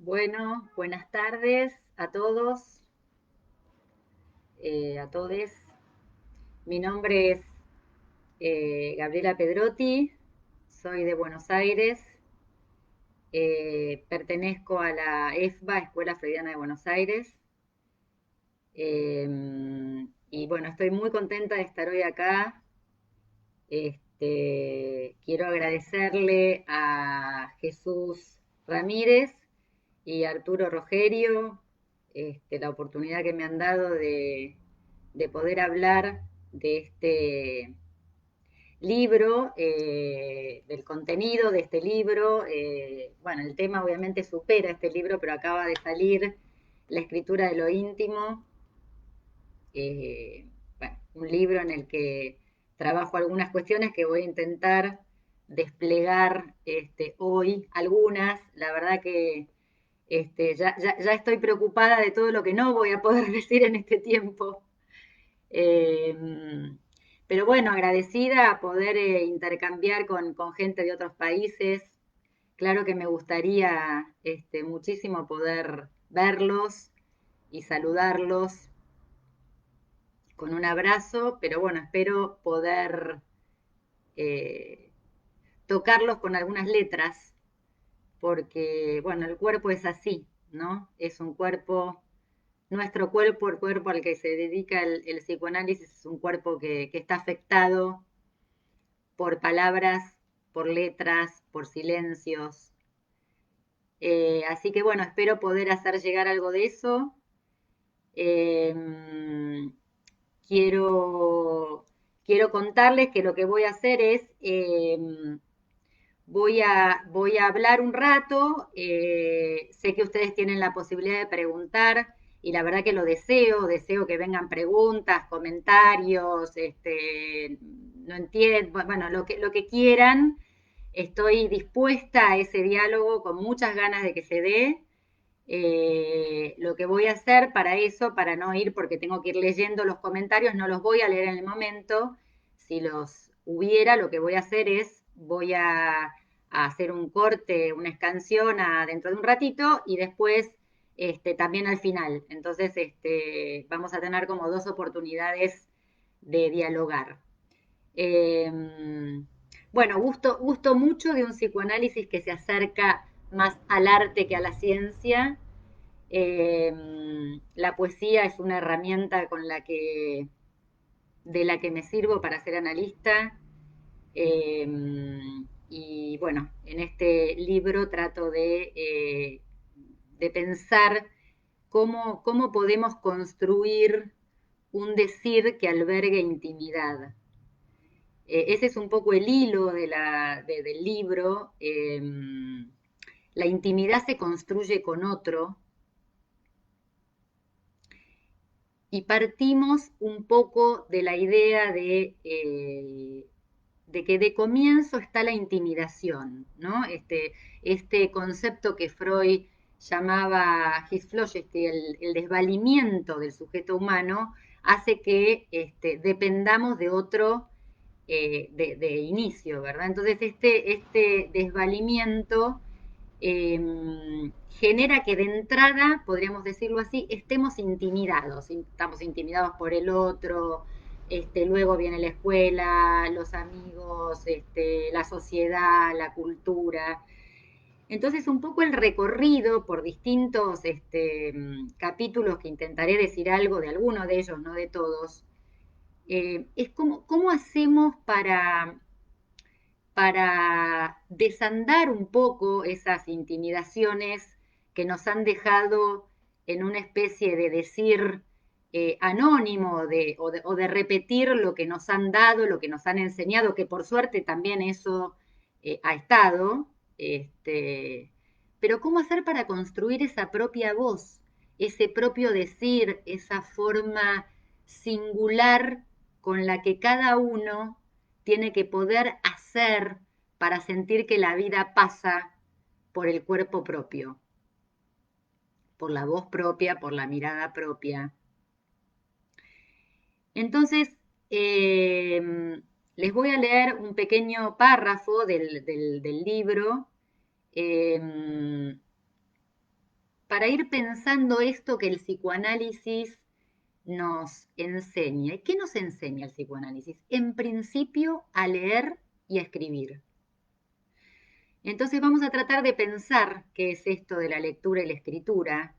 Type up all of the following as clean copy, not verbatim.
Bueno, buenas tardes a todos, a todes. Mi nombre es Gabriela Pedrotti, soy de Buenos Aires, pertenezco a la EFBA, Escuela Freudiana de Buenos Aires, y bueno, estoy muy contenta de estar hoy acá. Quiero agradecerle a Jesús Ramírez y Arturo Rogerio la oportunidad que me han dado de poder hablar de este libro, del contenido de este libro. Bueno, el tema obviamente supera este libro, pero acaba de salir La escritura de lo íntimo, bueno, un libro en el que trabajo algunas cuestiones que voy a intentar desplegar hoy, algunas. La verdad que ya estoy preocupada de todo lo que no voy a poder decir en este tiempo. Eh, pero bueno, agradecida a poder intercambiar con gente de otros países. Claro que me gustaría muchísimo poder verlos y saludarlos con un abrazo, pero bueno, espero poder eh, tocarlos con algunas letras, porque bueno, el cuerpo es así, ¿no? Es un cuerpo, nuestro cuerpo, el cuerpo al que se dedica el psicoanálisis, es un cuerpo que está afectado por palabras, por letras, por silencios. Así que bueno, espero poder hacer llegar algo de eso. Eh, quiero, quiero contarles que lo que voy a hacer es, voy a hablar un rato. Sé que ustedes tienen la posibilidad de preguntar y la verdad que lo deseo que vengan preguntas, comentarios, no entiendo, bueno, lo que quieran. Estoy dispuesta a ese diálogo con muchas ganas de que se dé. Lo que voy a hacer para eso, para no ir porque tengo que ir leyendo los comentarios, no los voy a leer en el momento. Si los hubiera, lo que voy a hacer es, voy a hacer un corte, una escansión dentro de un ratito y después también al final. Entonces vamos a tener como dos oportunidades de dialogar. Eh, bueno, gusto mucho de un psicoanálisis que se acerca más al arte que a la ciencia. Eh, la poesía es una herramienta de la que me sirvo para ser analista. Eh, y bueno, en este libro trato de pensar cómo podemos construir un decir que albergue intimidad. Ese es un poco el hilo del libro. La intimidad se construye con otro, y partimos un poco de la idea de que de comienzo está la intimidación, ¿no? Este concepto que Freud llamaba el desvalimiento del sujeto humano, hace que dependamos de otro de inicio, ¿verdad? Entonces este desvalimiento genera que de entrada, podríamos decirlo así, estemos intimidados. Estamos intimidados por el otro, luego viene la escuela, los amigos, la sociedad, la cultura. Entonces, un poco el recorrido por distintos capítulos, que intentaré decir algo de alguno de ellos, no de todos, es cómo hacemos para desandar un poco esas intimidaciones que nos han dejado en una especie de decir anónimo o de repetir lo que nos han dado, lo que nos han enseñado, que por suerte también eso ha estado. Pero ¿cómo hacer para construir esa propia voz, ese propio decir, esa forma singular con la que cada uno tiene que poder hacer para sentir que la vida pasa por el cuerpo propio, por la voz propia, por la mirada propia? Entonces, les voy a leer un pequeño párrafo del libro. eh, para ir pensando esto que el psicoanálisis nos enseña. ¿Qué nos enseña el psicoanálisis? En principio, a leer y a escribir. Entonces vamos a tratar de pensar qué es esto de la lectura y la escritura,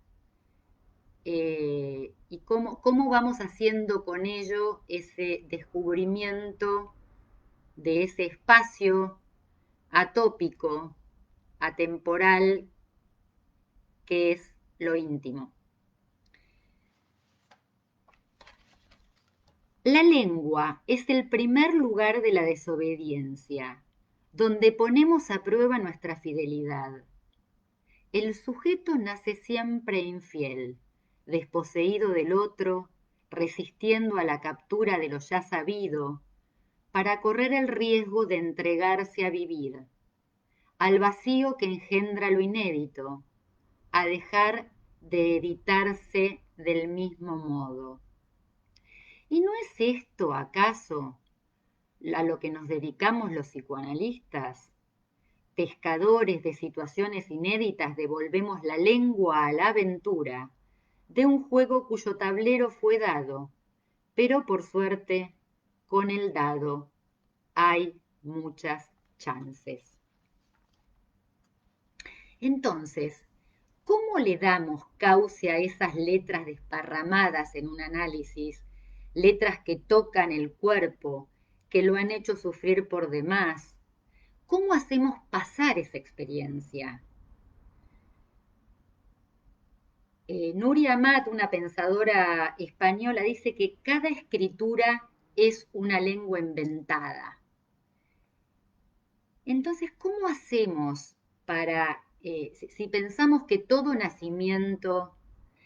y cómo vamos haciendo con ello ese descubrimiento de ese espacio atópico, atemporal, que es lo íntimo. La lengua es el primer lugar de la desobediencia, donde ponemos a prueba nuestra fidelidad. El sujeto nace siempre infiel, desposeído del otro, resistiendo a la captura de lo ya sabido, para correr el riesgo de entregarse a vivir, al vacío que engendra lo inédito, a dejar de editarse del mismo modo. ¿Y no es esto, acaso, a lo que nos dedicamos los psicoanalistas? Pescadores de situaciones inéditas, devolvemos la lengua a la aventura de un juego cuyo tablero fue dado, pero por suerte, con el dado hay muchas chances. Entonces, ¿cómo le damos cauce a esas letras desparramadas en un análisis, letras que tocan el cuerpo, que lo han hecho sufrir por demás? ¿Cómo hacemos pasar esa experiencia? Nuria Amat, una pensadora española, dice que cada escritura es una lengua inventada. Entonces, ¿cómo hacemos para, si pensamos que todo nacimiento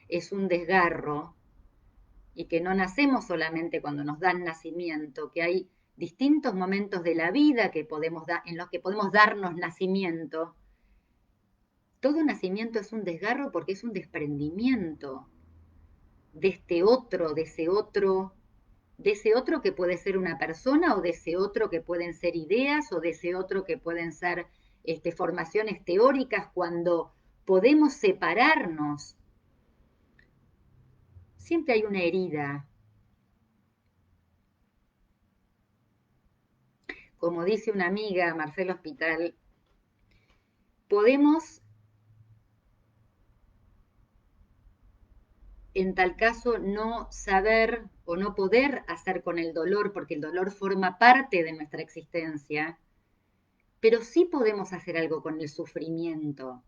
es un desgarro y que no nacemos solamente cuando nos dan nacimiento, que hay distintos momentos de la vida en los que podemos darnos nacimiento? Todo nacimiento es un desgarro porque es un desprendimiento de este otro, de ese otro que puede ser una persona, o de ese otro que pueden ser ideas, o de ese otro que pueden ser formaciones teóricas. Cuando podemos separarnos, siempre hay una herida. Como dice una amiga, Marcela Hospital, podemos en tal caso no saber o no poder hacer con el dolor, porque el dolor forma parte de nuestra existencia, pero sí podemos hacer algo con el sufrimiento.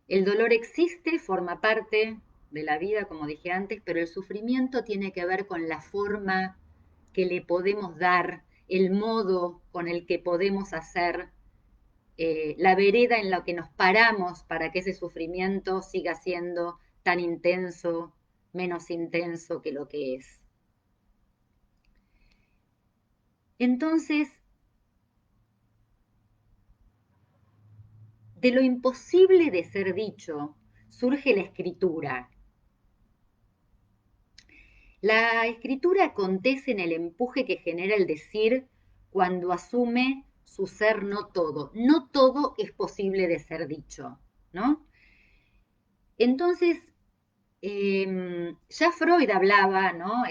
El dolor existe, forma parte de la vida, como dije antes, pero el sufrimiento tiene que ver con la forma que le podemos dar, el modo con el que podemos hacer, la vereda en la que nos paramos para que ese sufrimiento siga siendo tan intenso, menos intenso que lo que es. Entonces, de lo imposible de ser dicho, surge la escritura. La escritura acontece en el empuje que genera el decir cuando asume su ser no todo. No todo es posible de ser dicho, ¿no? Entonces, ya Freud hablaba, ¿no?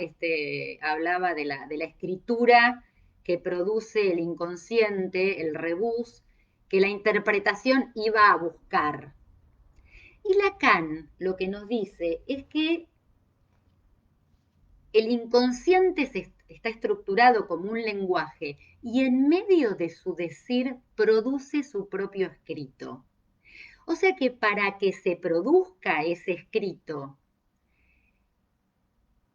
Hablaba de la escritura que produce el inconsciente, el rebus, que la interpretación iba a buscar. Y Lacan lo que nos dice es que el inconsciente está estructurado como un lenguaje y en medio de su decir produce su propio escrito. O sea que para que se produzca ese escrito,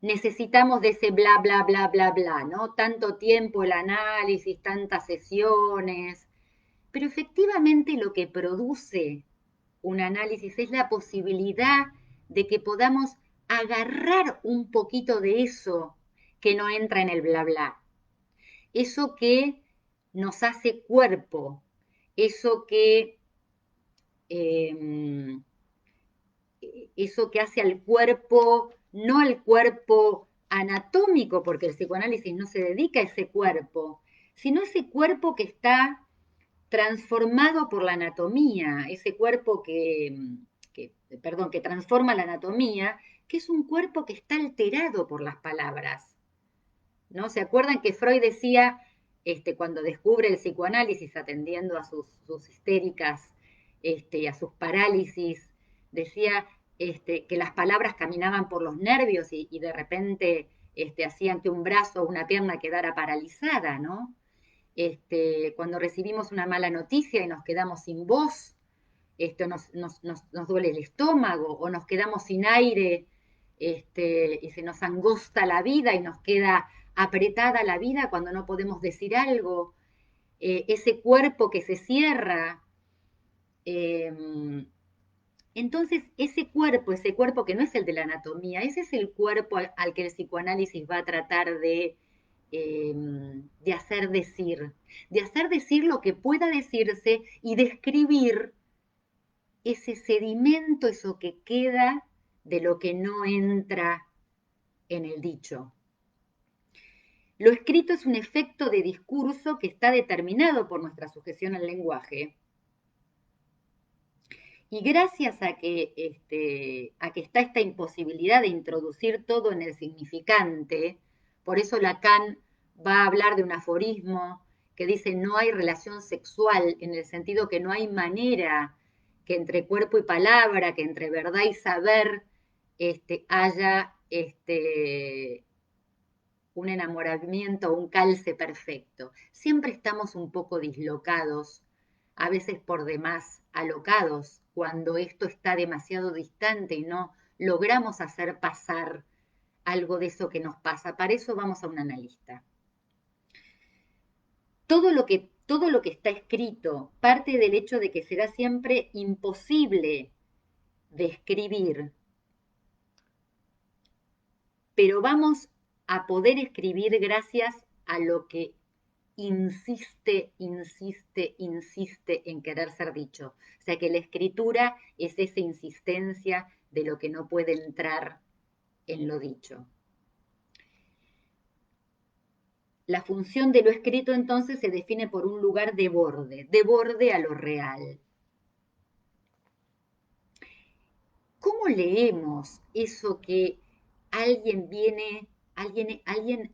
necesitamos de ese bla, bla, bla, bla, bla, ¿no? Tanto tiempo el análisis, tantas sesiones, pero efectivamente lo que produce un análisis es la posibilidad de que podamos agarrar un poquito de eso que no entra en el bla bla, eso que nos hace cuerpo, eso eh, eso que hace al cuerpo, no al cuerpo anatómico, porque el psicoanálisis no se dedica a ese cuerpo, sino ese cuerpo que está transformado por la anatomía, ese cuerpo que transforma la anatomía, que es un cuerpo que está alterado por las palabras, ¿no? ¿Se acuerdan que Freud decía, cuando descubre el psicoanálisis atendiendo a sus histéricas, a sus parálisis, decía que las palabras caminaban por los nervios y de repente hacían que un brazo o una pierna quedara paralizada, ¿no? Cuando recibimos una mala noticia y nos quedamos sin voz, esto nos duele el estómago o nos quedamos sin aire, y se nos angosta la vida y nos queda apretada la vida cuando no podemos decir algo, ese cuerpo que se cierra. Entonces, ese cuerpo que no es el de la anatomía, ese es el cuerpo al que el psicoanálisis va a tratar de hacer decir lo que pueda decirse y describir ese sedimento, eso que queda de lo que no entra en el dicho. Lo escrito es un efecto de discurso que está determinado por nuestra sujeción al lenguaje. Y gracias a que está esta imposibilidad de introducir todo en el significante, por eso Lacan va a hablar de un aforismo que dice no hay relación sexual, en el sentido que no hay manera que entre cuerpo y palabra, que entre verdad y saber haya un enamoramiento, un calce perfecto. Siempre estamos un poco dislocados, a veces por demás alocados, cuando esto está demasiado distante y no logramos hacer pasar algo de eso que nos pasa. Para eso vamos a un analista. Todo lo que está escrito parte del hecho de que será siempre imposible describir, pero vamos a poder escribir gracias a lo que insiste en querer ser dicho. O sea que la escritura es esa insistencia de lo que no puede entrar en lo dicho. La función de lo escrito entonces se define por un lugar de borde a lo real. ¿Cómo leemos eso que alguien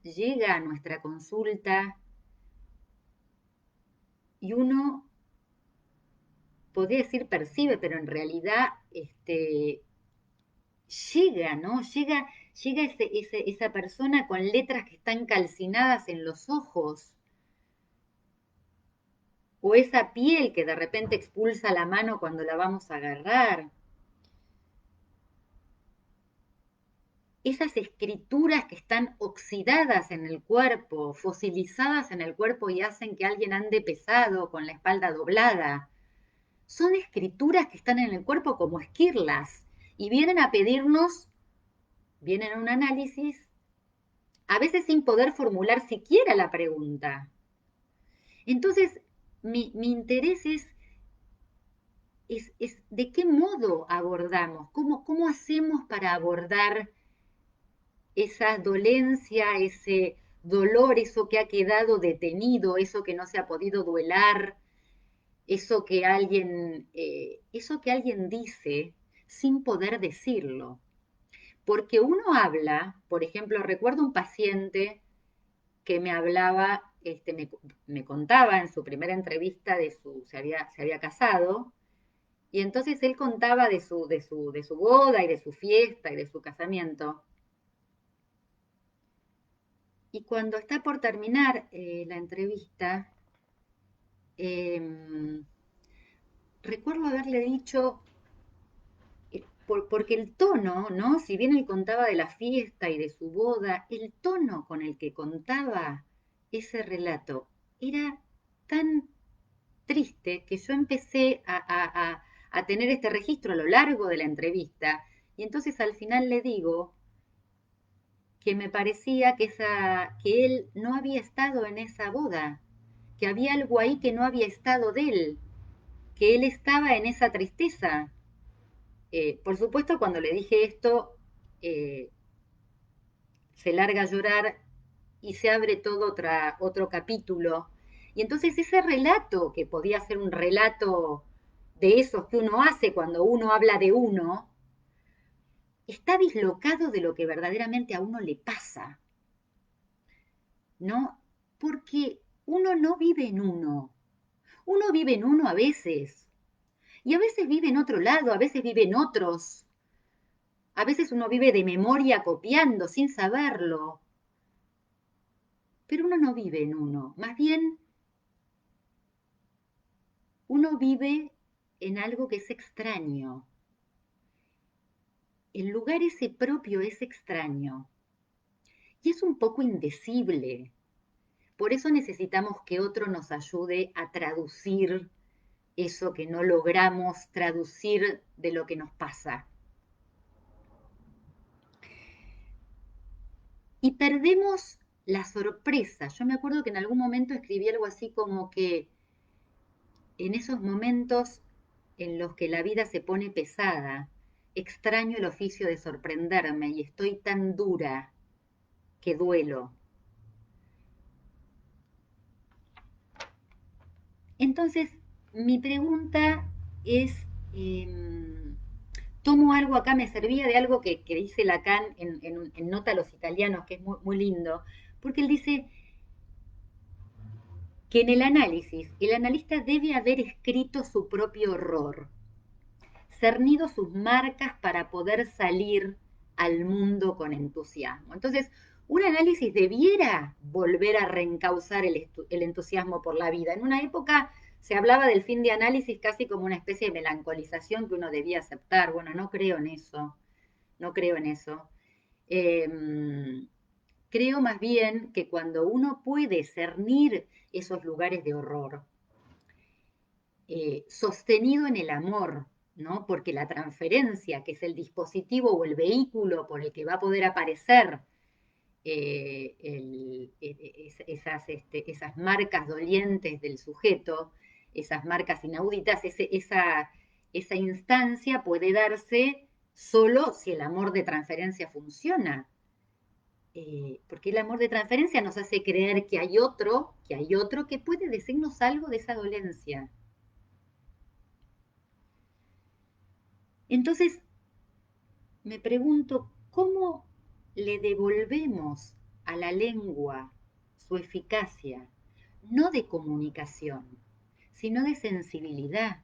llega a nuestra consulta y uno podría decir percibe, pero en realidad llega, ¿no? Llega esa persona con letras que están calcinadas en los ojos, o esa piel que de repente expulsa la mano cuando la vamos a agarrar. Esas escrituras que están oxidadas en el cuerpo, fosilizadas en el cuerpo y hacen que alguien ande pesado, con la espalda doblada. Son escrituras que están en el cuerpo como esquirlas y vienen a pedirnos, vienen a un análisis, a veces sin poder formular siquiera la pregunta. Entonces, mi interés es de qué modo abordamos, cómo hacemos para abordar esa dolencia, ese dolor, eso que ha quedado detenido, eso que no se ha podido duelar, eso que alguien dice sin poder decirlo. Porque uno habla, por ejemplo, recuerdo un paciente que me hablaba, me contaba en su primera entrevista se había casado, y entonces él contaba de su boda y de su fiesta y de su casamiento. Y cuando está por terminar la entrevista, recuerdo haberle dicho, porque el tono, ¿no? Si bien él contaba de la fiesta y de su boda, el tono con el que contaba ese relato era tan triste que yo empecé a tener este registro a lo largo de la entrevista. Y entonces al final le digo que me parecía que él no había estado en esa boda, que había algo ahí que no había estado de él, que él estaba en esa tristeza. Por supuesto, cuando le dije esto, se larga a llorar y se abre todo otro capítulo. Y entonces ese relato, que podía ser un relato de esos que uno hace cuando uno habla de uno, está dislocado de lo que verdaderamente a uno le pasa, ¿no? Porque uno no vive en uno. Uno vive en uno a veces, y a veces vive en otro lado, a veces vive en otros. A veces uno vive de memoria copiando sin saberlo. Pero uno no vive en uno. Más bien, uno vive en algo que es extraño. El lugar ese propio es extraño. Y es un poco indecible. Por eso necesitamos que otro nos ayude a traducir eso que no logramos traducir de lo que nos pasa. Y perdemos la sorpresa. Yo me acuerdo que en algún momento escribí algo así como que en esos momentos en los que la vida se pone pesada, extraño el oficio de sorprenderme y estoy tan dura que duelo. Entonces, mi pregunta es, tomo algo acá, me servía de algo que dice Lacan en Nota a los Italianos, que es muy, muy lindo, porque él dice que en el análisis, el analista debe haber escrito su propio horror, cernido sus marcas para poder salir al mundo con entusiasmo. Entonces, un análisis debiera volver a reencauzar el entusiasmo por la vida. En una época se hablaba del fin de análisis casi como una especie de melancolización que uno debía aceptar. Bueno, no creo en eso, no creo en eso. Creo más bien que cuando uno puede cernir esos lugares de horror, sostenido en el amor, ¿no? Porque la transferencia, que es el dispositivo o el vehículo por el que va a poder aparecer esas marcas dolientes del sujeto, esas marcas inauditas, esa instancia puede darse solo si el amor de transferencia funciona. Porque el amor de transferencia nos hace creer que hay otro que puede decirnos algo de esa dolencia. Entonces, me pregunto, ¿cómo le devolvemos a la lengua su eficacia, no de comunicación, sino de sensibilidad?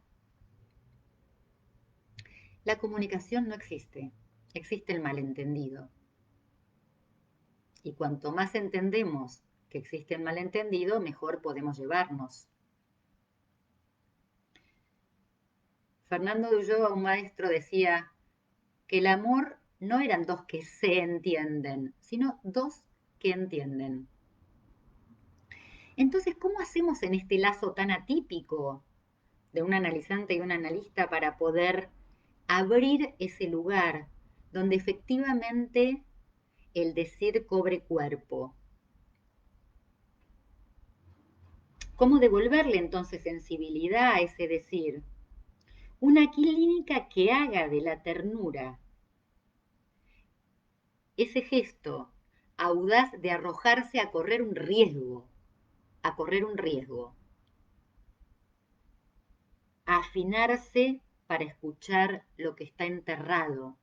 La comunicación no existe, existe el malentendido. Y cuanto más entendemos que existe el malentendido, mejor podemos llevarnos. Fernando de Ulloa, un maestro, decía que el amor no eran dos que se entienden, sino dos que entienden. Entonces, ¿cómo hacemos en este lazo tan atípico de un analizante y un analista para poder abrir ese lugar donde efectivamente el decir cobre cuerpo? ¿Cómo devolverle entonces sensibilidad a ese decir? Una clínica que haga de la ternura ese gesto audaz de arrojarse a correr un riesgo, a correr un riesgo, a afinarse para escuchar lo que está enterrado.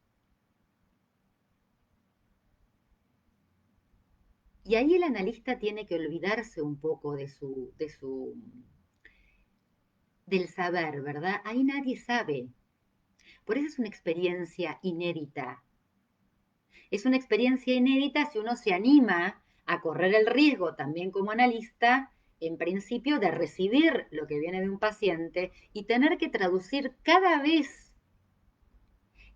Y ahí el analista tiene que olvidarse un poco del saber, ¿verdad? Ahí nadie sabe. Por eso es una experiencia inédita. Es una experiencia inédita si uno se anima a correr el riesgo también como analista, en principio, de recibir lo que viene de un paciente y tener que traducir cada vez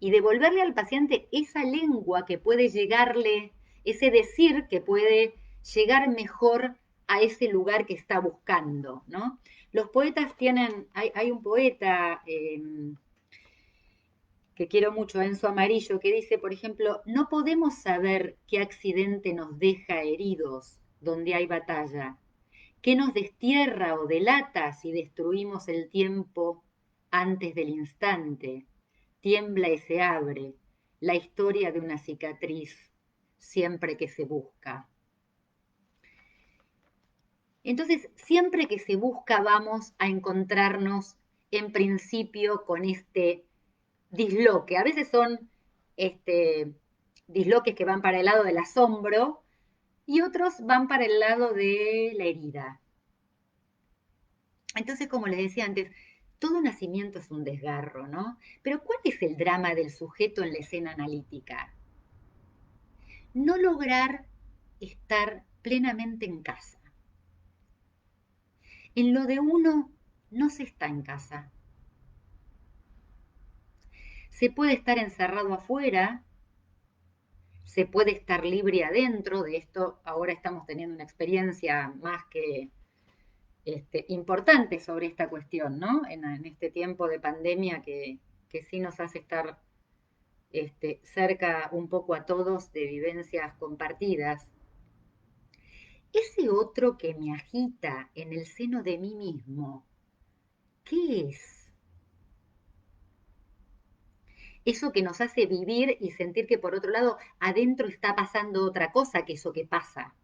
y devolverle al paciente esa lengua que puede llegarle, ese decir que puede llegar mejor a ese lugar que está buscando, ¿no? Los poetas tienen, hay un poeta que quiero mucho, Enzo Amarillo, que dice, por ejemplo, no podemos saber qué accidente nos deja heridos donde hay batalla, qué nos destierra o delata si destruimos el tiempo antes del instante. Tiembla y se abre la historia de una cicatriz siempre que se busca. Entonces, siempre que se busca, vamos a encontrarnos en principio con este disloque. A veces son disloques que van para el lado del asombro y otros van para el lado de la herida. Entonces, como les decía antes, todo nacimiento es un desgarro, ¿no? Pero ¿cuál es el drama del sujeto en la escena analítica? No lograr estar plenamente en casa. En lo de uno no se está en casa. Se puede estar encerrado afuera, se puede estar libre adentro. De esto ahora estamos teniendo una experiencia más que importante sobre esta cuestión, ¿no? En este tiempo de pandemia que sí nos hace estar cerca un poco a todos de vivencias compartidas. Ese otro que me agita en el seno de mí mismo, ¿qué es? Eso que nos hace vivir y sentir que por otro lado adentro está pasando otra cosa que eso que pasa.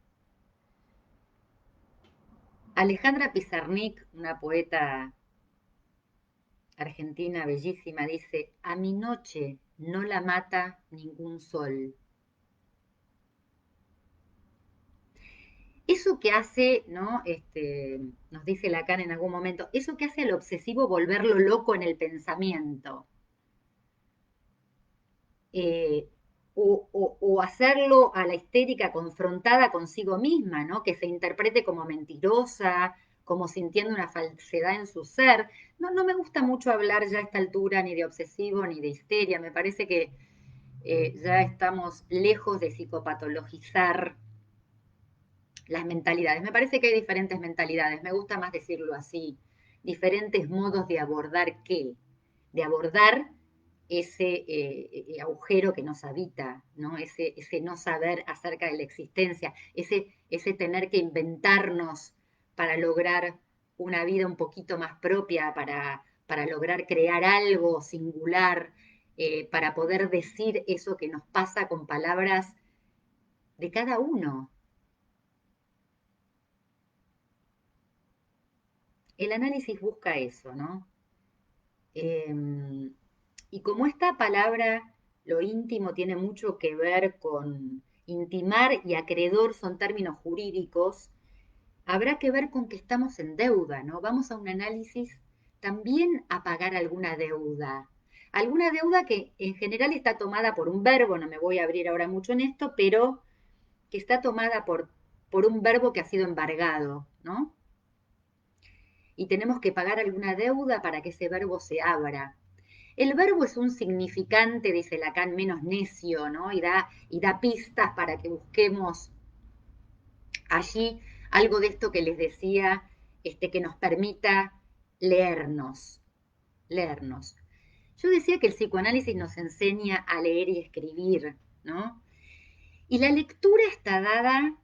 Alejandra Pizarnik, una poeta argentina bellísima, dice: a mi noche no la mata ningún sol. Eso que hace, ¿no? Nos dice Lacan en algún momento, eso que hace al obsesivo volverlo loco en el pensamiento. Eh, o hacerlo a la histérica confrontada consigo misma, ¿no? Que se interprete como mentirosa, como sintiendo una falsedad en su ser. No, no me gusta mucho hablar ya a esta altura ni de obsesivo ni de histeria. Me parece que ya estamos lejos de psicopatologizar las mentalidades. Me parece que hay diferentes mentalidades, me gusta más decirlo así, diferentes modos de abordar de abordar ese agujero que nos habita, ¿no? Ese no saber acerca de la existencia, ese tener que inventarnos para lograr una vida un poquito más propia, para lograr crear algo singular, para poder decir eso que nos pasa con palabras de cada uno. El análisis busca eso, ¿no? Y como esta palabra, lo íntimo, tiene mucho que ver con intimar y acreedor, son términos jurídicos, habrá que ver con que estamos en deuda, ¿no? Vamos a un análisis también a pagar alguna deuda que en general está tomada por un verbo, no me voy a abrir ahora mucho en esto, pero que está tomada por un verbo que ha sido embargado, ¿no? Y tenemos que pagar alguna deuda para que ese verbo se abra. El verbo es un significante, dice Lacan, menos necio, ¿no? Y da pistas para que busquemos allí algo de esto que les decía, que nos permita leernos, leernos. Yo decía que el psicoanálisis nos enseña a leer y escribir, ¿no? Y la lectura está dada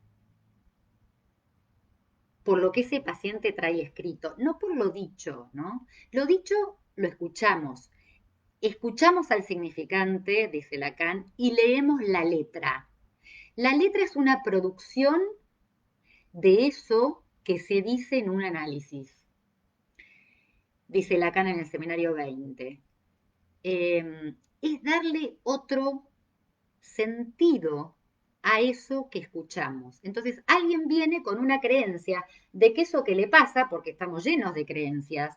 por lo que ese paciente trae escrito, no por lo dicho, ¿no? Lo dicho lo escuchamos. Escuchamos al significante, dice Lacan, y leemos la letra. La letra es una producción de eso que se dice en un análisis, dice Lacan en el seminario 20. Es darle otro sentido a eso que escuchamos. Entonces, alguien viene con una creencia de que eso que le pasa, porque estamos llenos de creencias,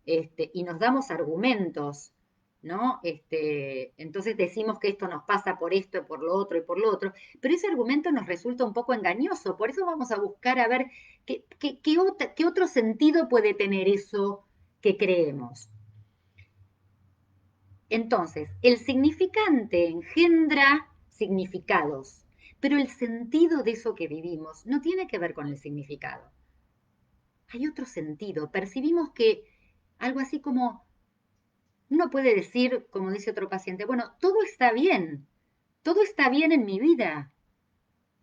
y nos damos argumentos, ¿no? Entonces decimos que esto nos pasa por esto, por lo otro y por lo otro, pero ese argumento nos resulta un poco engañoso, por eso vamos a buscar a ver qué otro sentido puede tener eso que creemos. Entonces, el significante engendra significados, pero el sentido de eso que vivimos no tiene que ver con el significado. Hay otro sentido. Percibimos que algo así como, uno puede decir, como dice otro paciente, bueno, todo está bien en mi vida.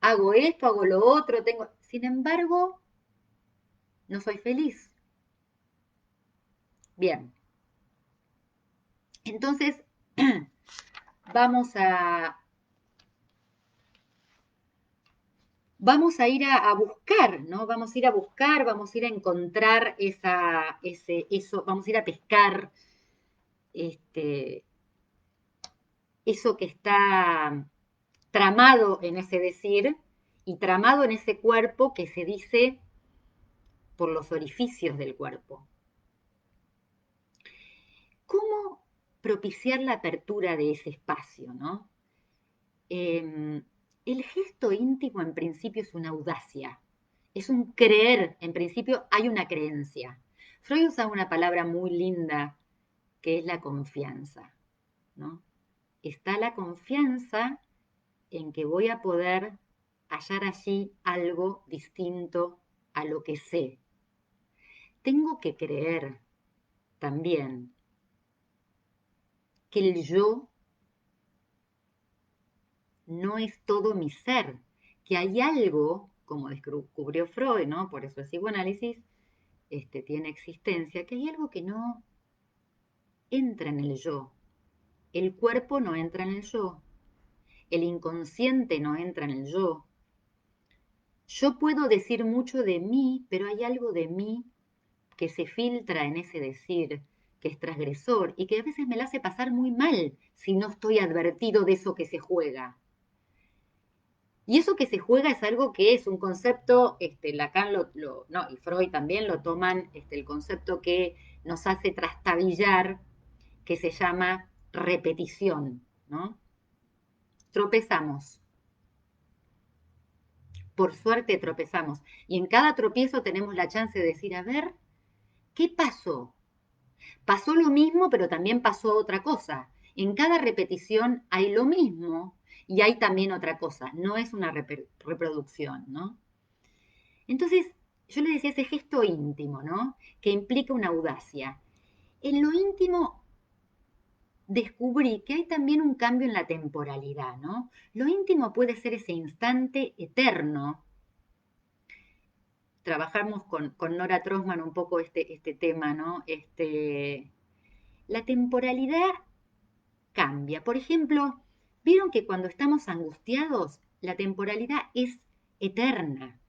Hago esto, hago lo otro, tengo... Sin embargo, no soy feliz. Bien. Entonces, vamos vamos a ir a buscar, ¿no? Vamos a ir a buscar, vamos a ir a encontrar eso, vamos a ir a pescar este, eso que está tramado en ese decir y tramado en ese cuerpo que se dice por los orificios del cuerpo. ¿Cómo propiciar la apertura de ese espacio, ¿no? El gesto íntimo en principio es una audacia, es un creer, en principio hay una creencia. Freud usa una palabra muy linda que es la confianza, ¿no? Está la confianza en que voy a poder hallar allí algo distinto a lo que sé. Tengo que creer también que el yo no es todo mi ser, que hay algo, como descubrió Freud, ¿no? Por eso el psicoanálisis tiene existencia, que hay algo que no entra en el yo. El cuerpo no entra en el yo, el inconsciente no entra en el yo. Yo puedo decir mucho de mí, pero hay algo de mí que se filtra en ese decir, que es transgresor y que a veces me la hace pasar muy mal si no estoy advertido de eso que se juega. Y eso que se juega es algo que es un concepto, Lacan no, y Freud también lo toman, el concepto que nos hace trastabillar, que se llama repetición, ¿no? Tropezamos, por suerte tropezamos, y en cada tropiezo tenemos la chance de decir, a ver, ¿qué pasó? Pasó lo mismo, pero también pasó otra cosa. En cada repetición hay lo mismo y hay también otra cosa. No es una reproducción, ¿no? Entonces, yo le decía ese gesto íntimo, ¿no? Que implica una audacia. En lo íntimo descubrí que hay también un cambio en la temporalidad, ¿no? Lo íntimo puede ser ese instante eterno. Trabajamos con Nora Trostman un poco este tema, ¿no? La temporalidad cambia. Por ejemplo, vieron que cuando estamos angustiados, la temporalidad es eterna.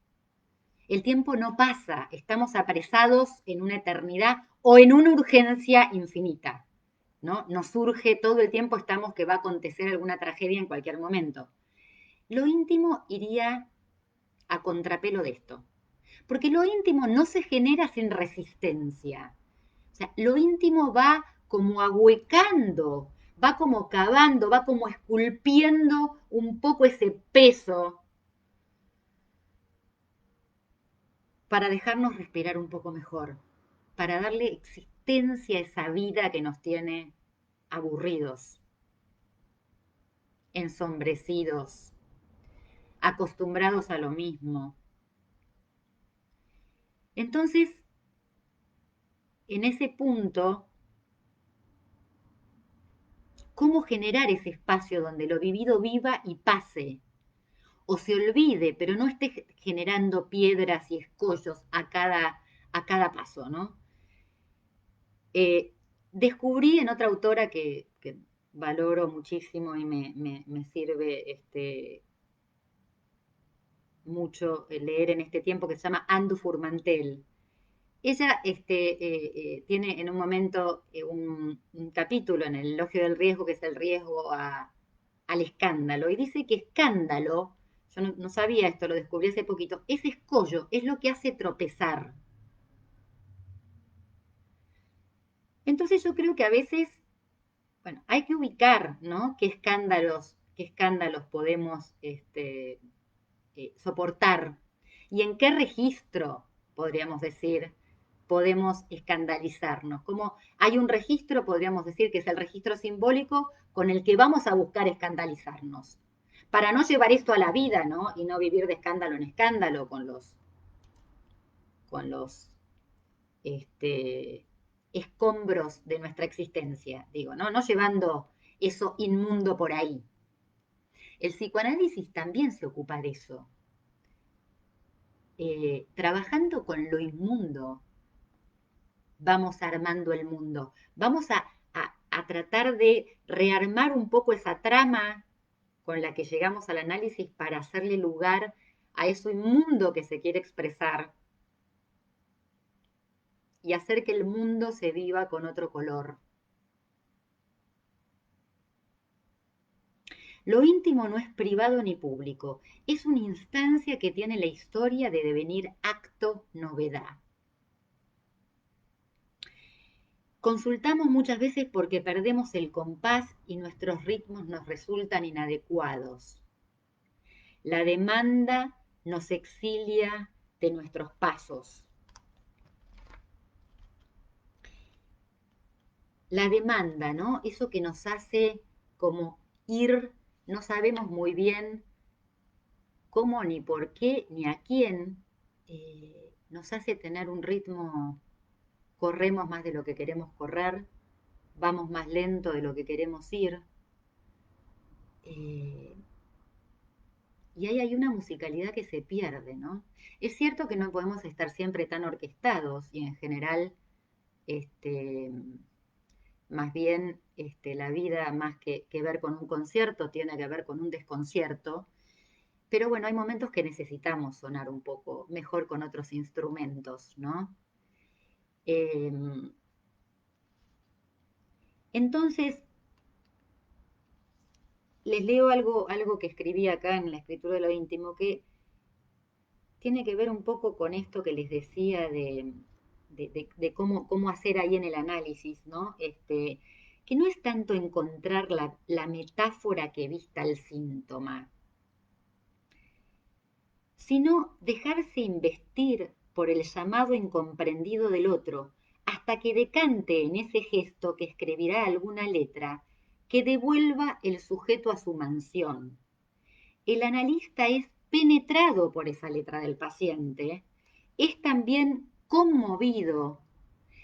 El tiempo no pasa, estamos apresados en una eternidad o en una urgencia infinita, ¿no? Nos surge todo el tiempo, estamos que va a acontecer alguna tragedia en cualquier momento. Lo íntimo iría a contrapelo de esto, porque lo íntimo no se genera sin resistencia. O sea, lo íntimo va como ahuecando, va como cavando, va como esculpiendo un poco ese peso para dejarnos respirar un poco mejor, para darle existencia a esa vida que nos tiene aburridos, ensombrecidos, acostumbrados a lo mismo. Entonces, en ese punto, ¿cómo generar ese espacio donde lo vivido viva y pase? O se olvide, pero no esté generando piedras y escollos a cada paso, ¿no? Descubrí en otra autora que valoro muchísimo y me sirve mucho leer en este tiempo, que se llama Andu Furmantel. Ella tiene en un momento un capítulo en el elogio del riesgo, que es el riesgo al escándalo, y dice que escándalo, yo no sabía esto, lo descubrí hace poquito, es escollo, es lo que hace tropezar. Entonces yo creo que a veces, bueno, hay que ubicar, ¿no? Qué escándalos podemos soportar y en qué registro, podríamos decir, podemos escandalizarnos. Como hay un registro, podríamos decir que es el registro simbólico con el que vamos a buscar escandalizarnos. Para no llevar esto a la vida, ¿no? Y no vivir de escándalo en escándalo con los escombros de nuestra existencia, digo, ¿no? No llevando eso inmundo por ahí. El psicoanálisis también se ocupa de eso. Trabajando con lo inmundo, vamos armando el mundo. Vamos a tratar de rearmar un poco esa trama con la que llegamos al análisis para hacerle lugar a eso inmundo que se quiere expresar y hacer que el mundo se viva con otro color. Lo íntimo no es privado ni público, es una instancia que tiene la historia de devenir acto novedad. Consultamos muchas veces porque perdemos el compás y nuestros ritmos nos resultan inadecuados. La demanda nos exilia de nuestros pasos. La demanda, ¿no? Eso que nos hace como ir, no sabemos muy bien cómo, ni por qué, ni a quién, nos hace tener un ritmo, corremos más de lo que queremos correr, vamos más lento de lo que queremos ir. Y ahí hay una musicalidad que se pierde, ¿no? Es cierto que no podemos estar siempre tan orquestados y en general, este, más bien, la vida más que ver con un concierto tiene que ver con un desconcierto, pero bueno, hay momentos que necesitamos sonar un poco mejor con otros instrumentos, ¿no? Eh, entonces, les leo algo que escribí acá en la escritura de lo íntimo, que tiene que ver un poco con esto que les decía de cómo hacer ahí en el análisis, ¿no? Que no es tanto encontrar la metáfora que vista el síntoma, sino dejarse investir por el llamado incomprendido del otro, hasta que decante en ese gesto que escribirá alguna letra que devuelva el sujeto a su mansión. El analista es penetrado por esa letra del paciente, es también conmovido,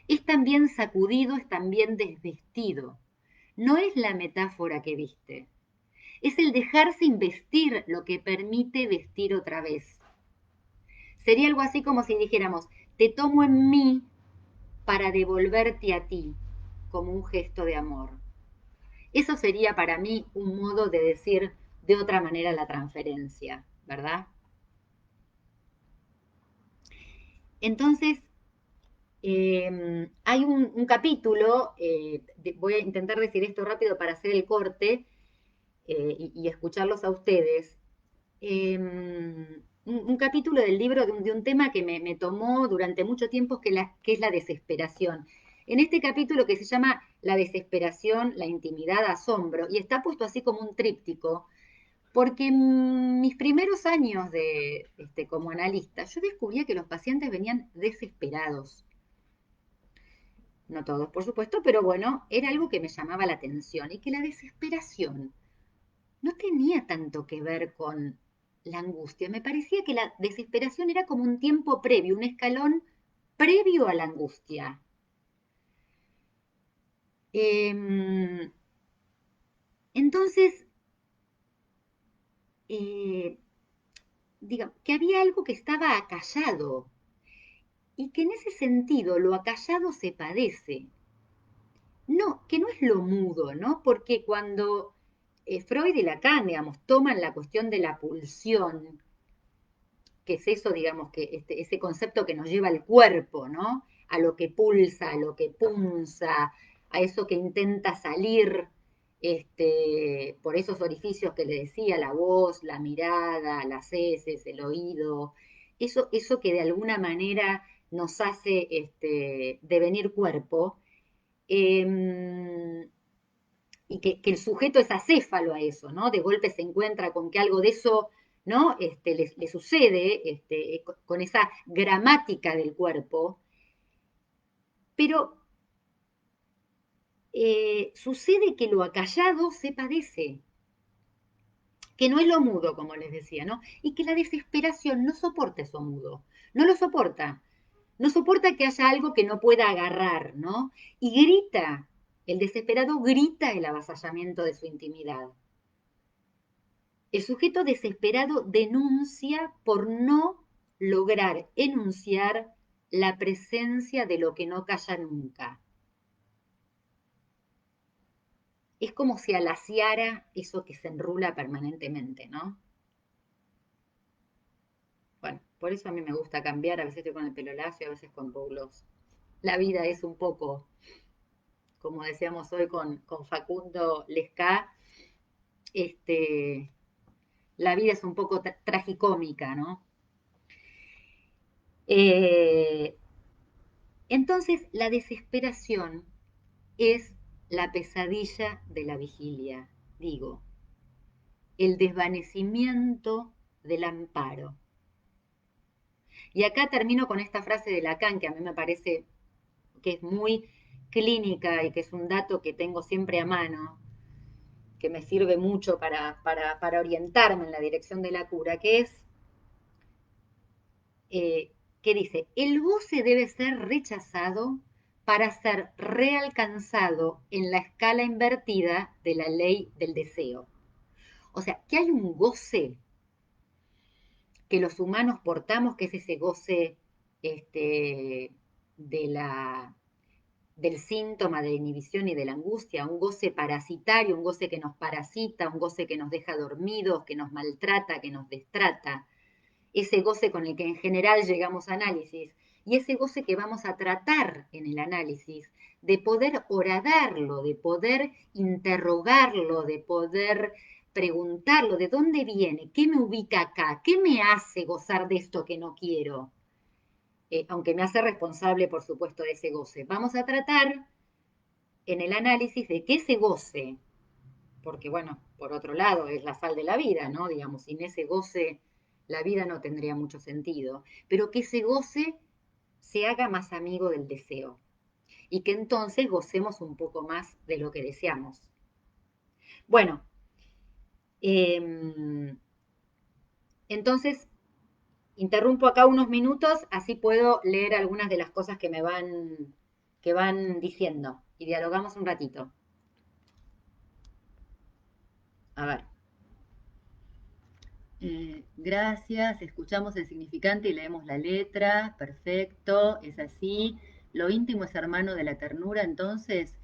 es también sacudido, es también desvestido. No es la metáfora que viste, es el dejarse investir lo que permite vestir otra vez. Sería algo así como si dijéramos, te tomo en mí para devolverte a ti, como un gesto de amor. Eso sería para mí un modo de decir de otra manera la transferencia, ¿verdad? Entonces, hay un capítulo, voy a intentar decir esto rápido para hacer el corte y escucharlos a ustedes. Un capítulo del libro de un tema que me tomó durante mucho tiempo, que es la desesperación. En este capítulo que se llama La desesperación, la intimidad, asombro, y está puesto así como un tríptico, porque en mis primeros años como analista, yo descubría que los pacientes venían desesperados. No todos, por supuesto, pero bueno, era algo que me llamaba la atención y que la desesperación no tenía tanto que ver con la angustia. Me parecía que la desesperación era como un tiempo previo, un escalón previo a la angustia. Entonces, digamos, que había algo que estaba acallado y que en ese sentido lo acallado se padece. No, que no es lo mudo, ¿no? Porque cuando Freud y Lacan, digamos, toman la cuestión de la pulsión, que es eso, digamos, que ese concepto que nos lleva al cuerpo, ¿no? A lo que pulsa, a lo que punza, a eso que intenta salir por esos orificios que le decía, la voz, la mirada, las heces, el oído, eso que de alguna manera nos hace devenir cuerpo, eh, y que el sujeto es acéfalo a eso, ¿no? De golpe se encuentra con que algo de eso, ¿no? Le sucede con esa gramática del cuerpo, pero sucede que lo acallado se padece, que no es lo mudo, como les decía, ¿no? Y que la desesperación no soporta eso mudo, no lo soporta, no soporta que haya algo que no pueda agarrar, ¿no? Y grita, el desesperado grita el avasallamiento de su intimidad. El sujeto desesperado denuncia por no lograr enunciar la presencia de lo que no calla nunca. Es como si alaciara eso que se enrula permanentemente, ¿no? Por eso a mí me gusta cambiar, a veces estoy con el pelo lacio, a veces con rulos. La vida es un poco, como decíamos hoy con Facundo Lescá, este, la vida es un poco tragicómica, ¿no? Eh, entonces, la desesperación es la pesadilla de la vigilia, digo, el desvanecimiento del amparo. Y acá termino con esta frase de Lacan, que a mí me parece que es muy clínica y que es un dato que tengo siempre a mano, que me sirve mucho para orientarme en la dirección de la cura, que es, que dice, el goce debe ser rechazado para ser realcanzado en la escala invertida de la ley del deseo. O sea, que hay un goce que los humanos portamos, que es ese goce de del síntoma de la inhibición y de la angustia, un goce parasitario, un goce que nos parasita, un goce que nos deja dormidos, que nos maltrata, que nos destrata, ese goce con el que en general llegamos a análisis y ese goce que vamos a tratar en el análisis, de poder horadarlo, de poder interrogarlo, de poder preguntarlo, ¿de dónde viene? ¿Qué me ubica acá? ¿Qué me hace gozar de esto que no quiero? Aunque me hace responsable, por supuesto, de ese goce. Vamos a tratar en el análisis de que ese goce, porque bueno, por otro lado, es la sal de la vida, ¿no? Digamos, sin ese goce la vida no tendría mucho sentido, pero que ese goce se haga más amigo del deseo y que entonces gocemos un poco más de lo que deseamos. Bueno, eh, entonces interrumpo acá unos minutos, así puedo leer algunas de las cosas que van diciendo y dialogamos un ratito. A ver. Gracias, escuchamos el significante y leemos la letra, perfecto, es así. Lo íntimo es hermano de la ternura, entonces,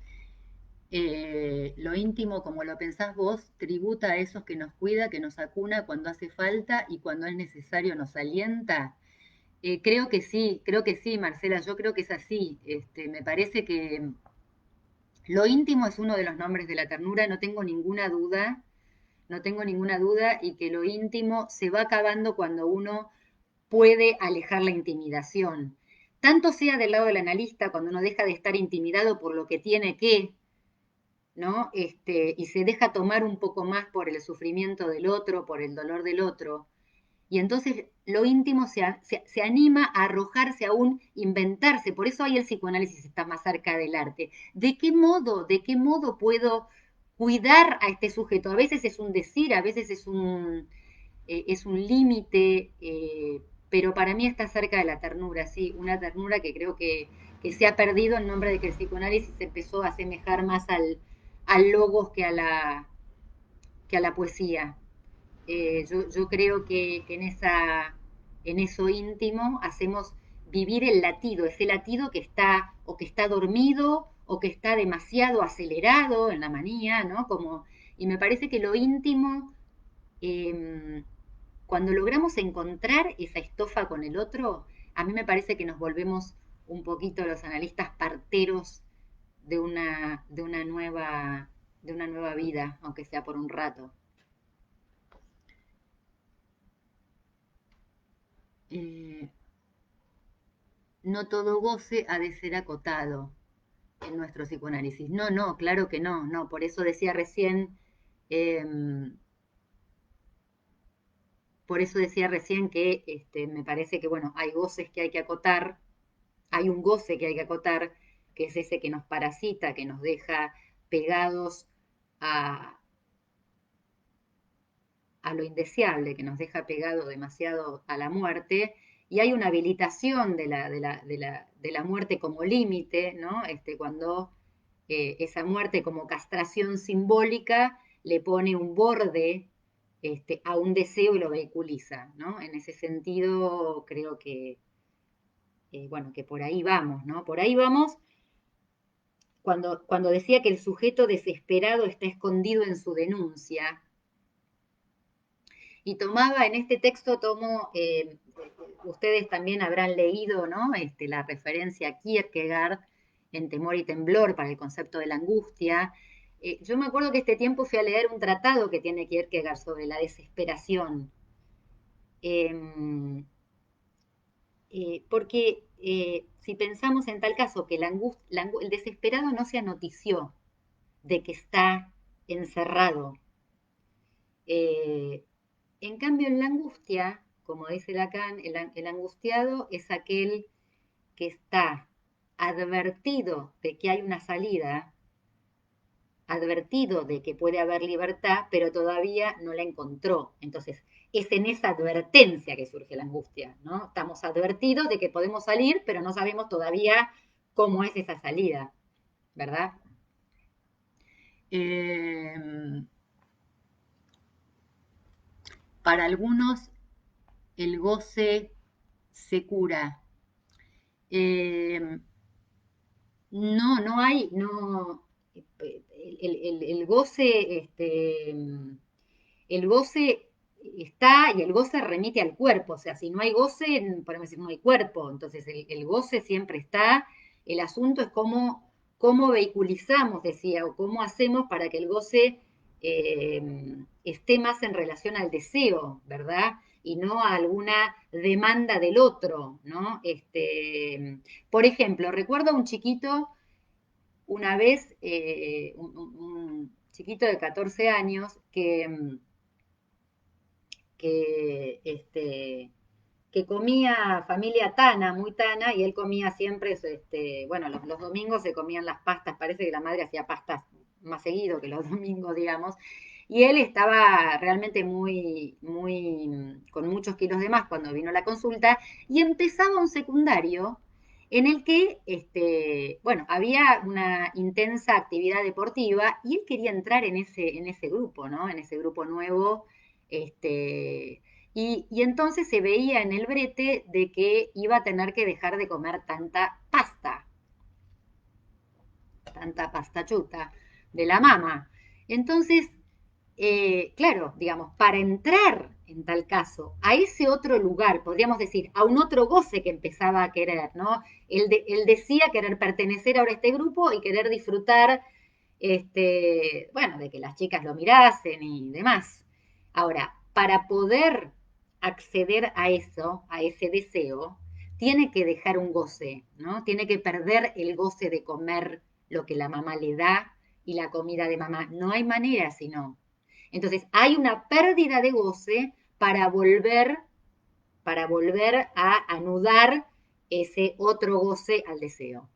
lo íntimo, como lo pensás vos, tributa a esos que nos cuida, que nos acuna cuando hace falta y cuando es necesario nos alienta. Creo que sí, Marcela, yo creo que es así. Me parece que lo íntimo es uno de los nombres de la ternura, no tengo ninguna duda, no tengo ninguna duda, y que lo íntimo se va acabando cuando uno puede alejar la intimidación. Tanto sea del lado del analista, cuando uno deja de estar intimidado por lo que tiene que, ¿no? Y se deja tomar un poco más por el sufrimiento del otro, por el dolor del otro. Y entonces lo íntimo se anima a arrojarse a un inventarse. Por eso ahí el psicoanálisis está más cerca del arte. De qué modo puedo cuidar a este sujeto? A veces es un decir, a veces es un límite, pero para mí está cerca de la ternura, sí, una ternura que creo que se ha perdido en nombre de que el psicoanálisis se empezó a asemejar más al logos que a la poesía. Yo creo que en eso íntimo hacemos vivir el latido, ese latido que está o que está dormido o que está demasiado acelerado en la manía, ¿no? Y me parece que lo íntimo, eh, cuando logramos encontrar esa estofa con el otro, a mí me parece que nos volvemos un poquito los analistas parteros de una nueva vida, aunque sea por un rato. Eh, no todo goce ha de ser acotado en nuestro psicoanálisis. No, no, claro que no, no. Por eso decía recién, eh, que me parece que, bueno, hay goces que hay que acotar, hay un goce que hay que acotar, que es ese que nos parasita, que nos deja pegados a, a lo indeseable, que nos deja pegado demasiado a la muerte, y hay una habilitación de la muerte como límite, ¿no? Cuando esa muerte como castración simbólica le pone un borde a un deseo y lo vehiculiza, ¿no? En ese sentido, creo que, bueno, que por ahí vamos, ¿no? Por ahí vamos cuando decía que el sujeto desesperado está escondido en su denuncia, y tomaba en este texto, tomo ustedes también habrán leído, ¿no? La referencia a Kierkegaard en Temor y Temblor para el concepto de la angustia. Yo me acuerdo que este tiempo fui a leer un tratado que tiene Kierkegaard sobre la desesperación. Eh, Porque si pensamos en tal caso que el desesperado no se anotició de que está encerrado, eh, en cambio en la angustia, como dice Lacan, el angustiado es aquel que está advertido de que hay una salida, advertido de que puede haber libertad, pero todavía no la encontró. Entonces, es en esa advertencia que surge la angustia, ¿no? Estamos advertidos de que podemos salir, pero no sabemos todavía cómo es esa salida, ¿verdad? Para algunos el goce se cura. No hay, no, el goce, el goce está y el goce remite al cuerpo, o sea, si no hay goce, podemos decir no hay cuerpo, entonces el goce siempre está, el asunto es cómo vehiculizamos, decía, o cómo hacemos para que el goce esté más en relación al deseo, ¿verdad? Y no a alguna demanda del otro, ¿no? Por ejemplo, recuerdo a un chiquito una vez, un chiquito de 14 años que comía familia tana, muy tana, y él comía siempre, bueno, los domingos se comían las pastas, parece que la madre hacía pastas más seguido que los domingos, digamos, y él estaba realmente con muchos kilos de más cuando vino la consulta, y empezaba un secundario en el que, bueno, había una intensa actividad deportiva, y él quería entrar en ese grupo, ¿no? En ese grupo nuevo, y entonces se veía en el brete de que iba a tener que dejar de comer tanta pasta chuta de la mama. Entonces, claro, digamos, para entrar en tal caso a ese otro lugar, podríamos decir, a un otro goce que empezaba a querer, ¿no? Él decía querer pertenecer ahora a este grupo y querer disfrutar, bueno, de que las chicas lo mirasen y demás. Ahora, para poder acceder a eso, a ese deseo, tiene que dejar un goce, ¿no? Tiene que perder el goce de comer lo que la mamá le da y la comida de mamá. No hay manera sino. Entonces, hay una pérdida de goce para volver a anudar ese otro goce al deseo.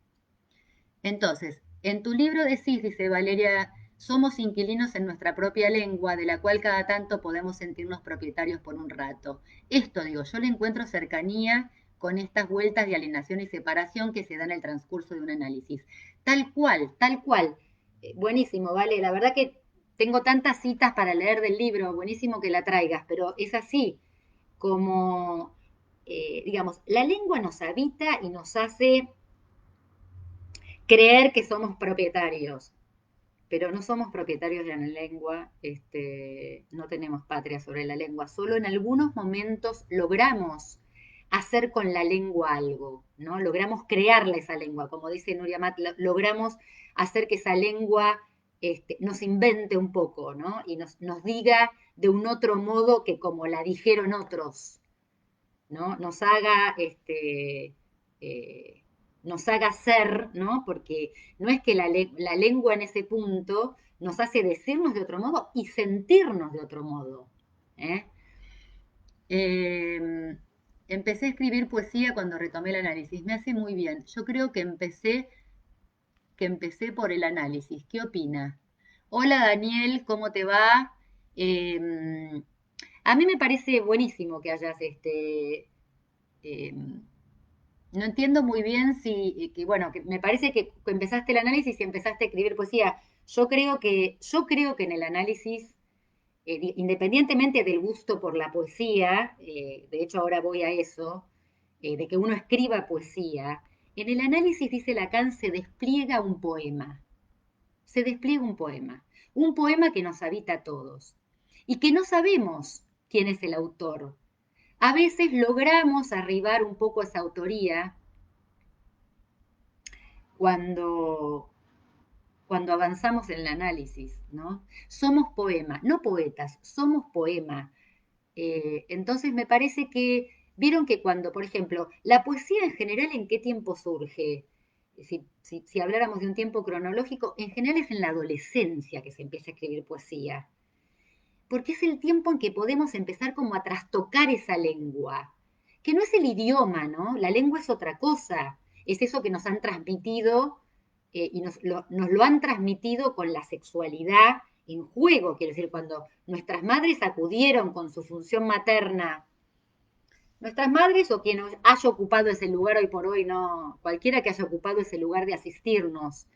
Entonces, en tu libro decís, dice Valeria, somos inquilinos en nuestra propia lengua, de la cual cada tanto podemos sentirnos propietarios por un rato. Esto, digo, yo le encuentro cercanía con estas vueltas de alienación y separación que se dan en el transcurso de un análisis. Tal cual, tal cual. Buenísimo, Vale. La verdad que tengo tantas citas para leer del libro, buenísimo que la traigas, pero es así, como, digamos, la lengua nos habita y nos hace creer que somos propietarios, pero no somos propietarios de la lengua, no tenemos patria sobre la lengua, solo en algunos momentos logramos hacer con la lengua algo, ¿no? Logramos crearla esa lengua, como dice Nuria Mat, logramos hacer que esa lengua nos invente un poco, ¿no? Y nos diga de un otro modo que como la dijeron otros, ¿no? Eh, nos haga ser, ¿no? Porque no es que la lengua en ese punto nos hace decirnos de otro modo y sentirnos de otro modo. ¿Eh? Eh, Empecé a escribir poesía cuando retomé el análisis. Me hace muy bien. Yo creo que empecé por el análisis. ¿Qué opina? Hola Daniel, ¿cómo te va? Eh, a mí me parece buenísimo que hayas eh, no entiendo muy bien si, que bueno, que me parece que empezaste el análisis y empezaste a escribir poesía. Yo creo que en el análisis, independientemente del gusto por la poesía, de hecho ahora voy a eso, de que uno escriba poesía, en el análisis, dice Lacan, se despliega un poema, se despliega un poema que nos habita a todos y que no sabemos quién es el autor, a veces logramos arribar un poco a esa autoría cuando, cuando avanzamos en el análisis, ¿no? Somos poema, no poetas, somos poema. Entonces me parece que, vieron que cuando, por ejemplo, la poesía en general, ¿en qué tiempo surge? Si habláramos de un tiempo cronológico, en general es en la adolescencia que se empieza a escribir poesía, porque es el tiempo en que podemos empezar como a trastocar esa lengua, que no es el idioma, ¿no? La lengua es otra cosa, es eso que nos han transmitido y nos lo han transmitido con la sexualidad en juego, quiero decir, cuando nuestras madres acudieron con su función materna, nuestras madres o quien haya ocupado ese lugar hoy por hoy, no, cualquiera que haya ocupado ese lugar de asistirnos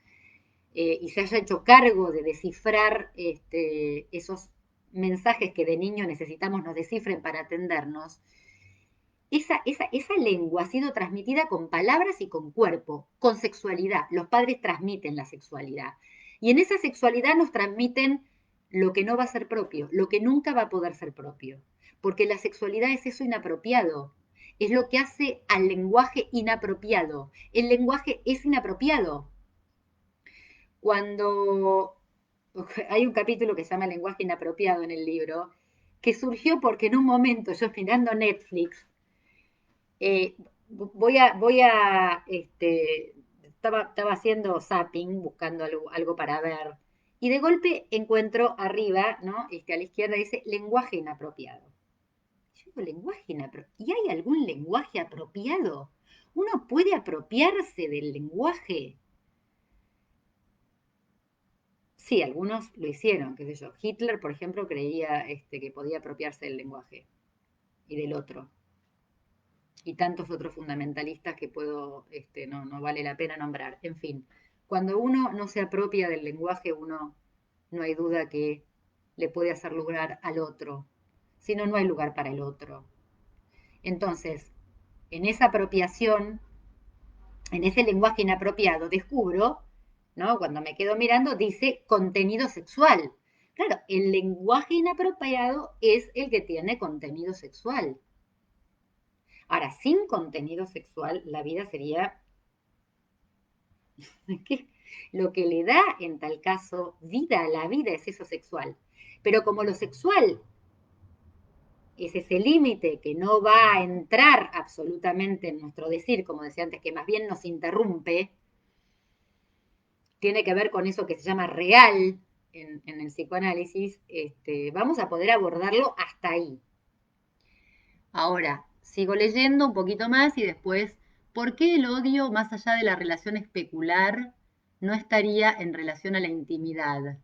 y se haya hecho cargo de descifrar esos mensajes que de niño necesitamos nos descifren para atendernos, esa lengua ha sido transmitida con palabras y con cuerpo, con sexualidad. Los padres transmiten la sexualidad. Y en esa sexualidad nos transmiten lo que no va a ser propio, lo que nunca va a poder ser propio. Porque la sexualidad es eso inapropiado. Es lo que hace al lenguaje inapropiado. El lenguaje es inapropiado. Cuando hay un capítulo que se llama Lenguaje inapropiado en el libro, que surgió porque en un momento yo mirando Netflix, eh, estaba haciendo zapping, buscando algo para ver, y de golpe encuentro arriba, ¿no? A la izquierda dice lenguaje inapropiado. Yo digo, lenguaje inapropiado. ¿Y hay algún lenguaje apropiado? ¿Uno puede apropiarse del lenguaje? Sí, algunos lo hicieron, qué sé yo. Hitler, por ejemplo, creía que podía apropiarse del lenguaje y del otro. Y tantos otros fundamentalistas que no vale la pena nombrar. En fin, cuando uno no se apropia del lenguaje, uno no hay duda que le puede hacer lugar al otro. Si no, no hay lugar para el otro. Entonces, en esa apropiación, en ese lenguaje inapropiado, descubro, ¿no? Cuando me quedo mirando, dice contenido sexual. Claro, el lenguaje inapropiado es el que tiene contenido sexual. Ahora, sin contenido sexual, la vida sería lo que le da en tal caso vida a la vida es eso sexual. Pero como lo sexual es ese límite que no va a entrar absolutamente en nuestro decir, como decía antes, que más bien nos interrumpe, tiene que ver con eso que se llama real en el psicoanálisis, vamos a poder abordarlo hasta ahí. Ahora, sigo leyendo un poquito más y después, ¿por qué el odio más allá de la relación especular no estaría en relación a la intimidad?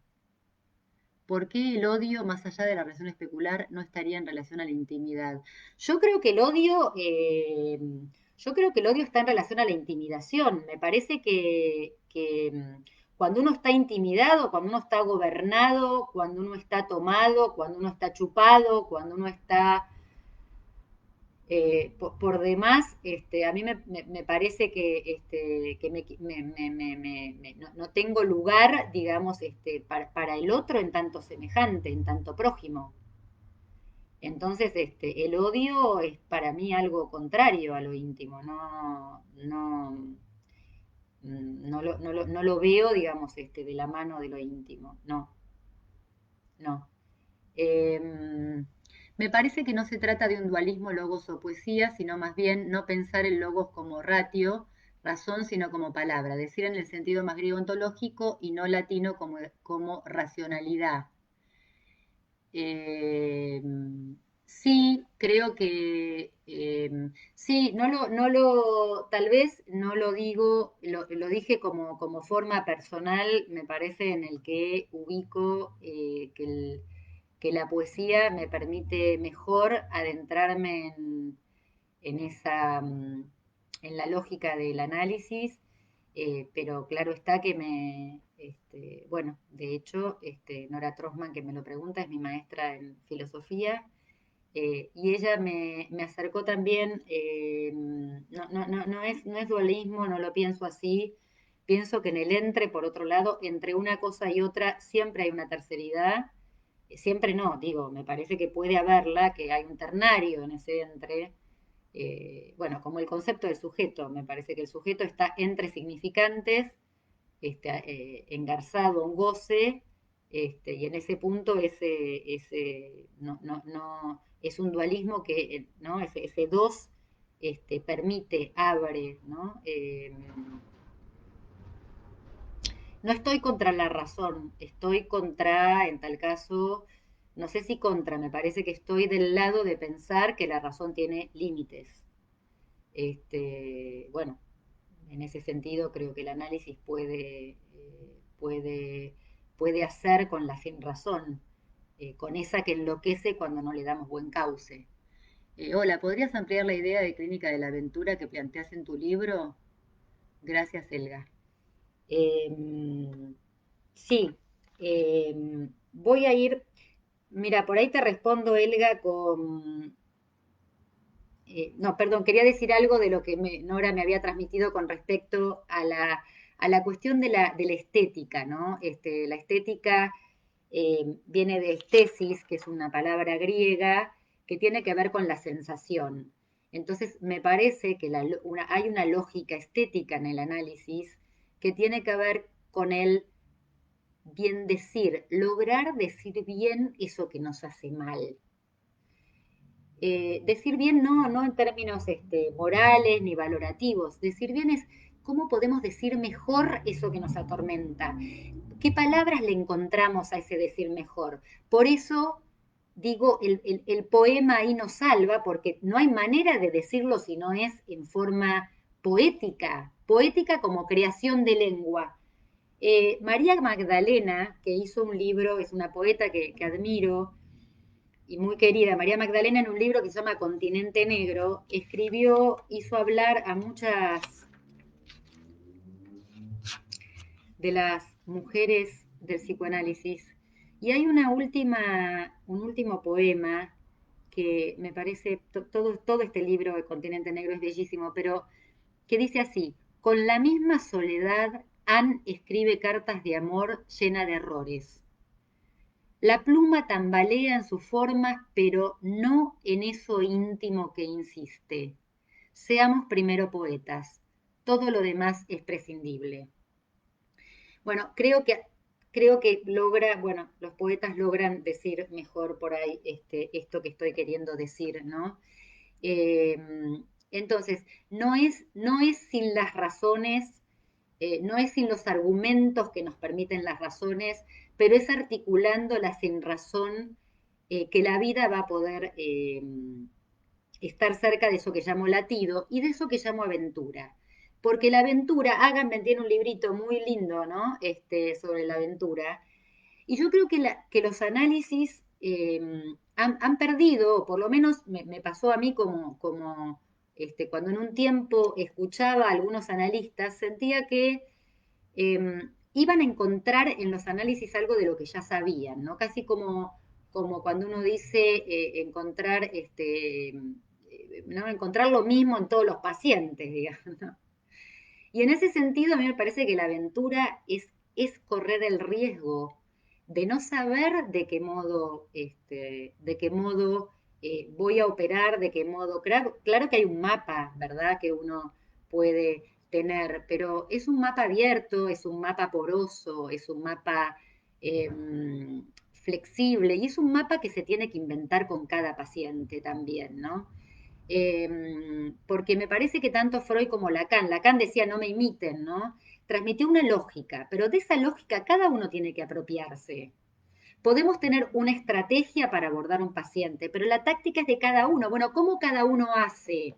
¿Por qué el odio más allá de la relación especular no estaría en relación a la intimidad? Yo creo que el odio, yo creo que el odio está en relación a la intimidación. Me parece que cuando uno está intimidado, cuando uno está gobernado, cuando uno está tomado, cuando uno está chupado, cuando uno está por demás, a mí me parece que no tengo lugar, digamos, para el otro en tanto semejante, en tanto prójimo. Entonces, el odio es para mí algo contrario a lo íntimo, no lo veo, digamos, de la mano de lo íntimo, no, no. Me parece que no se trata de un dualismo logos o poesía, sino más bien no pensar el logos como ratio, razón, sino como palabra, decir en el sentido más griego ontológico y no latino como racionalidad. Eh, sí, creo que sí, tal vez no lo digo, lo dije como forma personal, me parece en el que ubico que la poesía me permite mejor adentrarme en la lógica del análisis, pero claro está que bueno, de hecho, Nora Trostman, que me lo pregunta, es mi maestra en filosofía, y ella me acercó también, no es dualismo, no lo pienso así, pienso que en el entre, por otro lado, entre una cosa y otra siempre hay una terceridad, siempre no, digo, me parece que puede haberla, que hay un ternario en ese entre, bueno, como el concepto del sujeto, me parece que el sujeto está entre significantes, engarzado, un goce, y en ese punto no, es un dualismo que, ¿no? Ese dos permite, abre, ¿no? No estoy contra la razón, estoy contra, en tal caso, no sé si contra, me parece que estoy del lado de pensar que la razón tiene límites. Bueno, en ese sentido creo que el análisis puede hacer con la sin razón, con esa que enloquece cuando no le damos buen cauce. Hola, ¿podrías ampliar la idea de clínica de la aventura que planteas en tu libro? Gracias, Elga. Eh, Sí, voy a ir, mira, por ahí te respondo, Elga, no, perdón, quería decir algo de lo que Nora me había transmitido con respecto a la cuestión de la estética, ¿no? La estética viene de estesis, que es una palabra griega, que tiene que ver con la sensación. Entonces, me parece que hay una lógica estética en el análisis que tiene que ver con el bien decir, lograr decir bien eso que nos hace mal. Decir bien no en términos morales ni valorativos, decir bien es cómo podemos decir mejor eso que nos atormenta, qué palabras le encontramos a ese decir mejor. Por eso digo, el poema ahí nos salva, porque no hay manera de decirlo si no es en forma poética, poética como creación de lengua. María Magdalena, que hizo un libro, es una poeta que admiro y muy querida, María Magdalena, en un libro que se llama Continente Negro, hizo hablar a muchas de las mujeres del psicoanálisis. Y hay un último poema que me parece, todo este libro de Continente Negro es bellísimo, pero que dice así: con la misma soledad, Anne escribe cartas de amor llena de errores. La pluma tambalea en sus formas, pero no en eso íntimo que insiste. Seamos primero poetas, todo lo demás es prescindible. Bueno, creo que bueno, los poetas logran decir mejor por ahí esto que estoy queriendo decir, ¿no? Eh, entonces, no es sin las razones, no es sin los argumentos que nos permiten las razones, pero es articulando la sin razón que la vida va a poder estar cerca de eso que llamo latido y de eso que llamo aventura. Porque la aventura, Agamben tiene un librito muy lindo, ¿no? Sobre la aventura. Y yo creo que, que los análisis han perdido, o por lo menos me pasó a mí cuando en un tiempo escuchaba a algunos analistas, sentía que iban a encontrar en los análisis algo de lo que ya sabían, ¿no? Casi como cuando uno dice ¿no? Encontrar lo mismo en todos los pacientes, digamos, ¿no? Y en ese sentido, a mí me parece que la aventura es correr el riesgo de no saber de qué modo voy a operar, de qué modo. Claro que hay un mapa, ¿verdad? Que uno puede tener, pero es un mapa abierto, es un mapa poroso, es un mapa eh, flexible y es un mapa que se tiene que inventar con cada paciente también, ¿no? Porque me parece que tanto Freud como Lacan decía no me imiten, ¿no? Transmitió una lógica, pero de esa lógica cada uno tiene que apropiarse. Podemos tener una estrategia para abordar un paciente, pero la táctica es de cada uno. Bueno, ¿cómo cada uno hace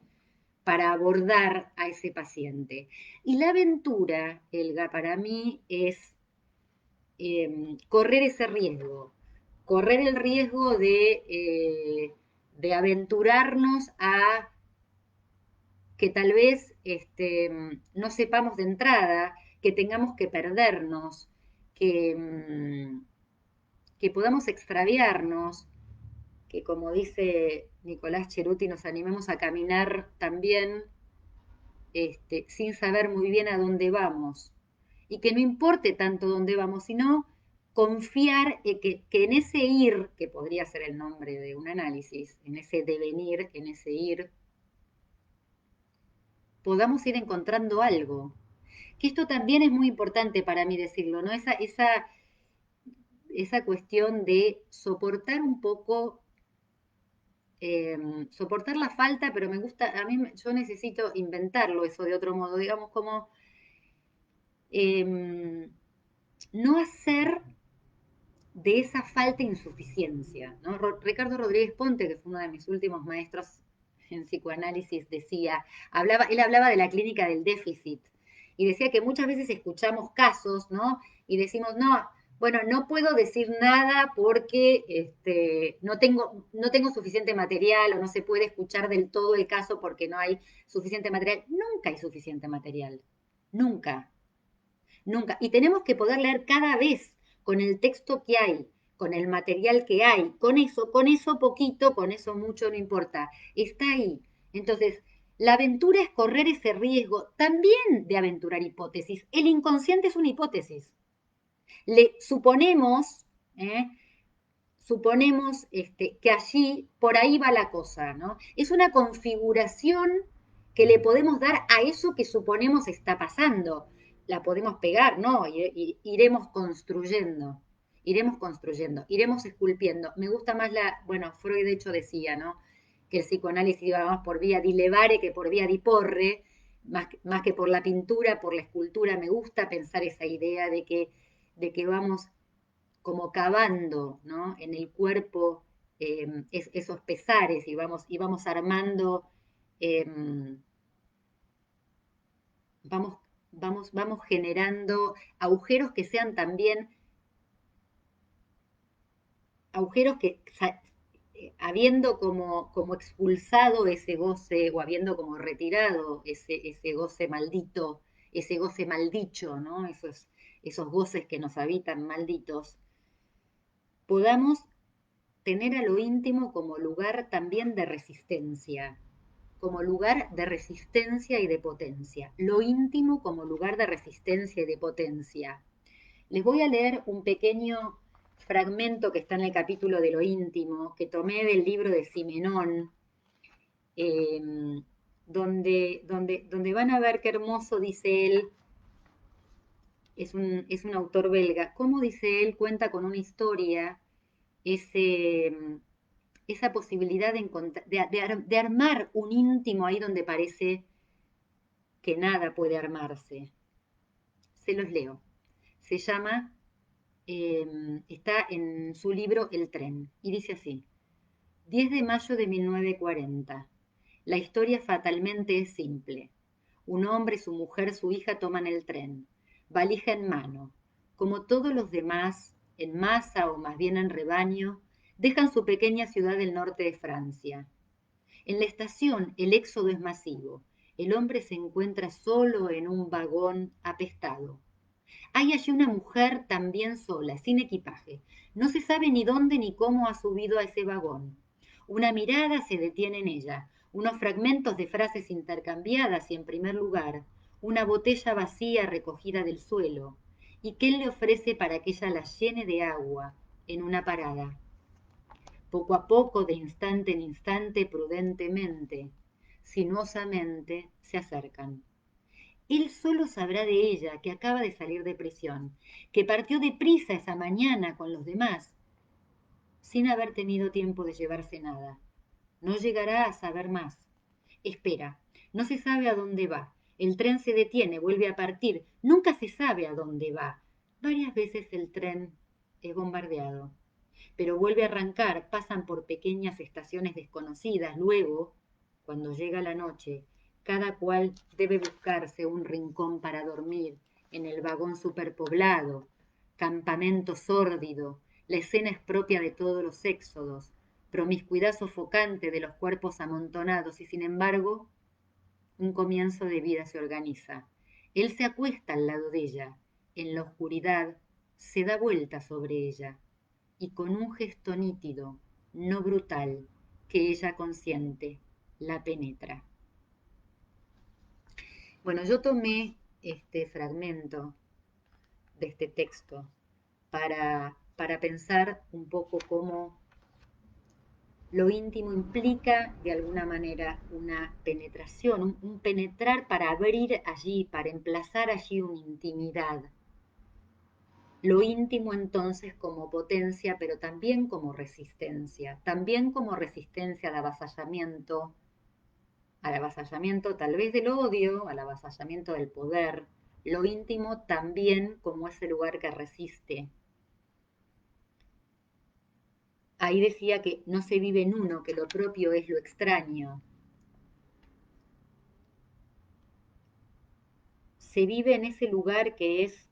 para abordar a ese paciente? Y la aventura, Elga, para mí es correr ese riesgo, correr el riesgo de aventurarnos a que tal vez no sepamos de entrada, que tengamos que perdernos, que, que podamos extraviarnos, que como dice Nicolás Cheruti, nos animemos a caminar también sin saber muy bien a dónde vamos. Y que no importe tanto dónde vamos, sino confiar que en ese ir, que podría ser el nombre de un análisis, en ese devenir, en ese ir, podamos ir encontrando algo. Que esto también es muy importante para mí decirlo, ¿no? Esa cuestión de soportar un poco, soportar la falta, pero me gusta, yo necesito inventarlo eso de otro modo, digamos como eh, no hacer de esa falta insuficiencia, ¿no? Ricardo Rodríguez Ponte, que fue uno de mis últimos maestros en psicoanálisis, él hablaba de la clínica del déficit y decía que muchas veces escuchamos casos, ¿no? Y decimos, no, bueno, no puedo decir nada porque no tengo suficiente material o no se puede escuchar del todo el caso porque no hay suficiente material. Nunca hay suficiente material, nunca. Nunca. Y tenemos que poder leer cada vez con el texto que hay, con el material que hay, con eso poquito, con eso mucho, no importa. Está ahí. Entonces, la aventura es correr ese riesgo también de aventurar hipótesis. El inconsciente es una hipótesis. Le suponemos, ¿eh? Suponemos que allí, por ahí va la cosa, ¿no? Es una configuración que le podemos dar a eso que suponemos está pasando. La podemos pegar, ¿no? Iremos construyendo, iremos esculpiendo. Me gusta más bueno, Freud de hecho decía, ¿no? Que el psicoanálisis iba más por vía di levare que por vía di porre, más que por la pintura, por la escultura. Me gusta pensar esa idea de que vamos como cavando, ¿no? En el cuerpo esos pesares y vamos armando, eh, vamos generando agujeros que sean también agujeros que habiendo como expulsado ese goce o habiendo como retirado ese goce maldito, ese goce maldicho, ¿no? Esos goces que nos habitan malditos, podamos tener a lo íntimo como lugar también de resistencia, como lugar de resistencia y de potencia. Lo íntimo como lugar de resistencia y de potencia. Les voy a leer un pequeño fragmento que está en el capítulo de lo íntimo, que tomé del libro de Simenón, eh, donde van a ver qué hermoso dice él, es un autor belga, cómo dice él, cuenta con una historia, ese, esa posibilidad de armar un íntimo ahí donde parece que nada puede armarse. Se los leo. Se llama, está en su libro El tren, y dice así: 10 de mayo de 1940. La historia fatalmente es simple. Un hombre, su mujer, su hija toman el tren, valija en mano. Como todos los demás, en masa o más bien en rebaño, dejan su pequeña ciudad del norte de Francia. En la estación el éxodo es masivo. El hombre se encuentra solo en un vagón apestado. Hay allí una mujer también sola, sin equipaje. No se sabe ni dónde ni cómo ha subido a ese vagón. Una mirada se detiene en ella, unos fragmentos de frases intercambiadas y, en primer lugar, una botella vacía recogida del suelo, y que él le ofrece para que ella la llene de agua en una parada. Poco a poco, de instante en instante, prudentemente, sinuosamente, se acercan. Él solo sabrá de ella que acaba de salir de prisión, que partió deprisa esa mañana con los demás, sin haber tenido tiempo de llevarse nada. No llegará a saber más. Espera, no se sabe a dónde va. El tren se detiene, vuelve a partir. Nunca se sabe a dónde va. Varias veces el tren es bombardeado, pero vuelve a arrancar, pasan por pequeñas estaciones desconocidas. Luego, cuando llega la noche, cada cual debe buscarse un rincón para dormir en el vagón superpoblado, campamento sórdido. La escena es propia de todos los éxodos, promiscuidad sofocante de los cuerpos amontonados y, sin embargo, un comienzo de vida se organiza. Él se acuesta al lado de ella, en la oscuridad, se da vuelta sobre ella, y con un gesto nítido, no brutal, que ella consiente, la penetra. Bueno, yo tomé este fragmento de este texto para pensar un poco cómo lo íntimo implica de alguna manera una penetración, un penetrar para abrir allí, para emplazar allí una intimidad. Lo íntimo entonces como potencia, pero también como resistencia, al avasallamiento tal vez del odio, al avasallamiento del poder, lo íntimo también como ese lugar que resiste. Ahí decía que no se vive en uno, que lo propio es lo extraño. Se vive en ese lugar que es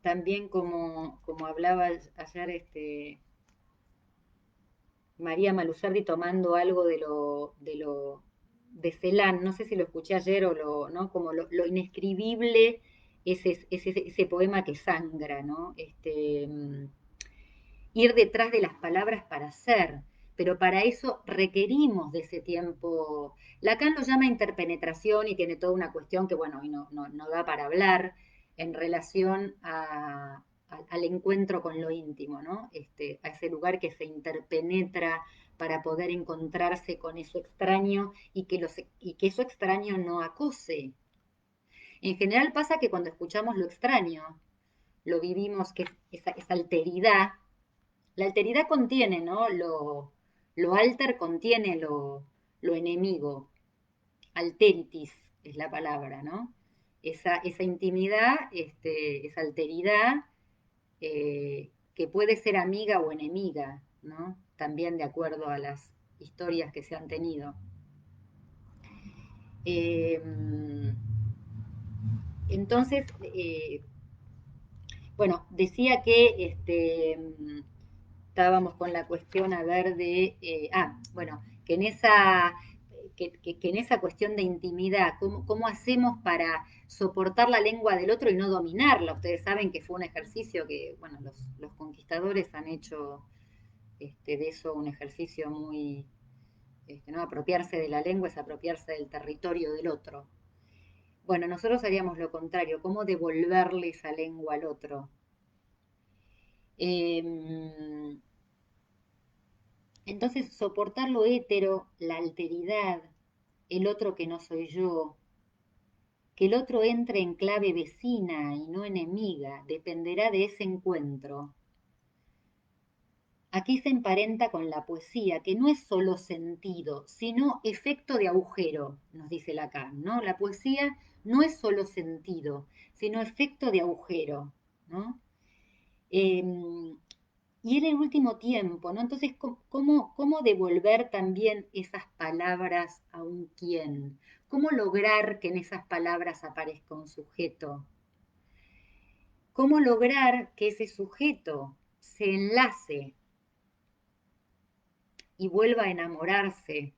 también como hablaba ayer María Malusardi tomando algo de Celan, no sé si lo escuché ayer o ¿no? Como lo inescribible, ese poema que sangra, ¿no? Ir detrás de las palabras para ser, pero para eso requerimos de ese tiempo. Lacan lo llama interpenetración y tiene toda una cuestión que, bueno, hoy no da para hablar en relación al encuentro con lo íntimo, ¿no? A ese lugar que se interpenetra para poder encontrarse con eso extraño y que eso extraño no acose. En general pasa que cuando escuchamos lo extraño, lo vivimos, que es esa alteridad. La alteridad contiene, ¿no? Lo alter contiene lo enemigo. Alteritis es la palabra, ¿no? Esa intimidad, esa alteridad, que puede ser amiga o enemiga, ¿no? También de acuerdo a las historias que se han tenido. Eh, entonces, bueno, decía que estábamos con la cuestión a ver bueno, que en esa cuestión de intimidad, ¿cómo hacemos para soportar la lengua del otro y no dominarla? Ustedes saben que fue un ejercicio que, bueno, los conquistadores han hecho de eso un ejercicio muy, ¿no? Apropiarse de la lengua es apropiarse del territorio del otro. Bueno, nosotros haríamos lo contrario, ¿cómo devolverle esa lengua al otro? Entonces, soportar lo hétero, la alteridad, el otro que no soy yo, que el otro entre en clave vecina y no enemiga, dependerá de ese encuentro. Aquí se emparenta con la poesía, que no es solo sentido, sino efecto de agujero, nos dice Lacan, ¿no? La poesía no es solo sentido, sino efecto de agujero, ¿no? Y era el último tiempo, ¿no? Entonces, ¿cómo devolver también esas palabras a un quién? ¿Cómo lograr que en esas palabras aparezca un sujeto? ¿Cómo lograr que ese sujeto se enlace y vuelva a enamorarse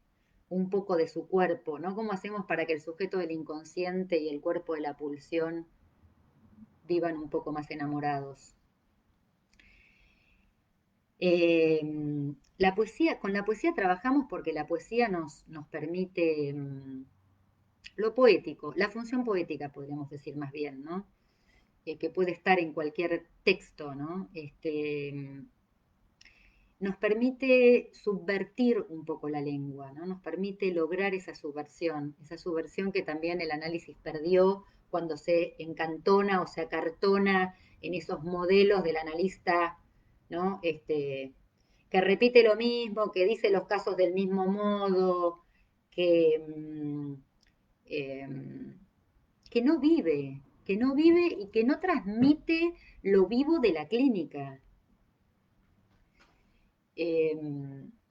un poco de su cuerpo, ¿no? ¿Cómo hacemos para que el sujeto del inconsciente y el cuerpo de la pulsión vivan un poco más enamorados? Con la poesía trabajamos porque la poesía nos permite lo poético, la función poética, podríamos decir más bien, ¿no? Que puede estar en cualquier texto, ¿no? Nos permite subvertir un poco la lengua, ¿no? Nos permite lograr esa subversión que también el análisis perdió cuando se encantona o se acartona en esos modelos del analista, ¿no? Que repite lo mismo, que dice los casos del mismo modo, que, eh, que no vive y que no transmite lo vivo de la clínica.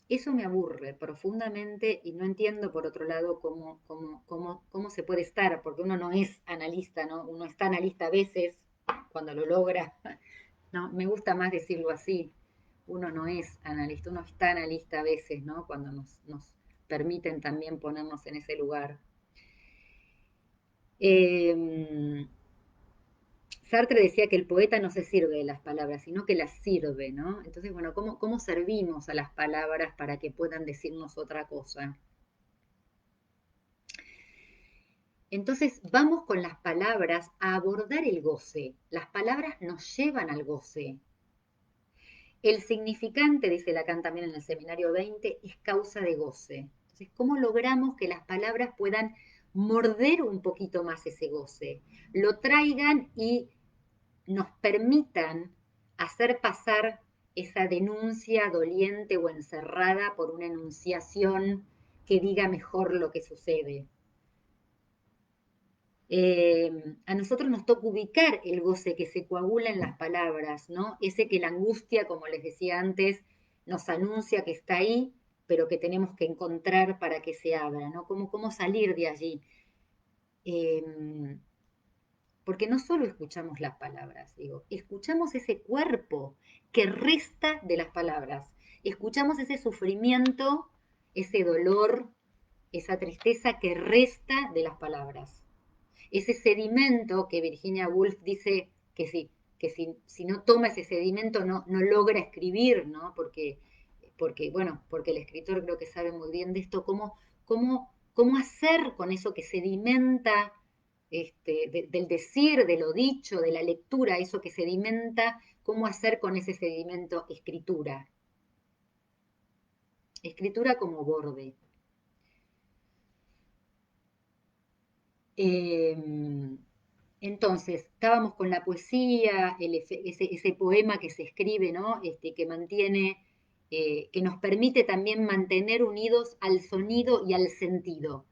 Eso me aburre profundamente y no entiendo, por otro lado, cómo se puede estar, porque uno no es analista, ¿no? Uno está analista a veces, cuando lo logra, ¿no? Me gusta más decirlo así. Uno no es analista, uno está analista a veces, ¿no? Cuando nos permiten también ponernos en ese lugar. Sartre decía que el poeta no se sirve de las palabras, sino que las sirve, ¿no? Entonces, bueno, ¿cómo servimos a las palabras para que puedan decirnos otra cosa? Entonces vamos con las palabras a abordar el goce. Las palabras nos llevan al goce. El significante, dice Lacan también en el seminario 20, es causa de goce. Entonces, ¿cómo logramos que las palabras puedan morder un poquito más ese goce? Lo traigan y nos permitan hacer pasar esa denuncia doliente o encerrada por una enunciación que diga mejor lo que sucede. A nosotros nos toca ubicar el goce que se coagula en las palabras, ¿no? Ese que la angustia, como les decía antes, nos anuncia que está ahí, pero que tenemos que encontrar para que se abra, ¿no? Cómo salir de allí. Eh, Porque no solo escuchamos las palabras, digo, escuchamos ese cuerpo que resta de las palabras, escuchamos ese sufrimiento, ese dolor, esa tristeza que resta de las palabras. Ese sedimento que Virginia Woolf dice que si no toma ese sedimento no logra escribir, ¿no? Porque el escritor creo que sabe muy bien de esto, cómo hacer con eso que sedimenta, del decir, de lo dicho, de la lectura, eso que sedimenta, cómo hacer con ese sedimento escritura. Escritura como borde. Entonces, estábamos con la poesía, ese poema que se escribe, ¿no? Que mantiene, que nos permite también mantener unidos al sonido y al sentido.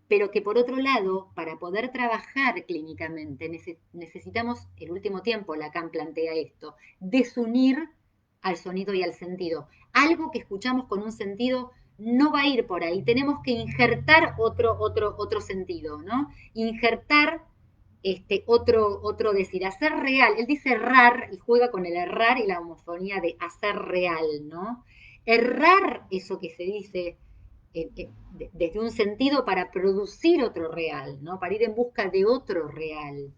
Pero que por otro lado, para poder trabajar clínicamente, necesitamos, el último tiempo Lacan plantea esto, desunir al sonido y al sentido. Algo que escuchamos con un sentido no va a ir por ahí, tenemos que injertar otro sentido, ¿no? Injertar otro decir, hacer real. Él dice errar y juega con el errar y la homofonía de hacer real, ¿no? Errar eso que se dice desde un sentido para producir otro real, ¿no? Para ir en busca de otro real.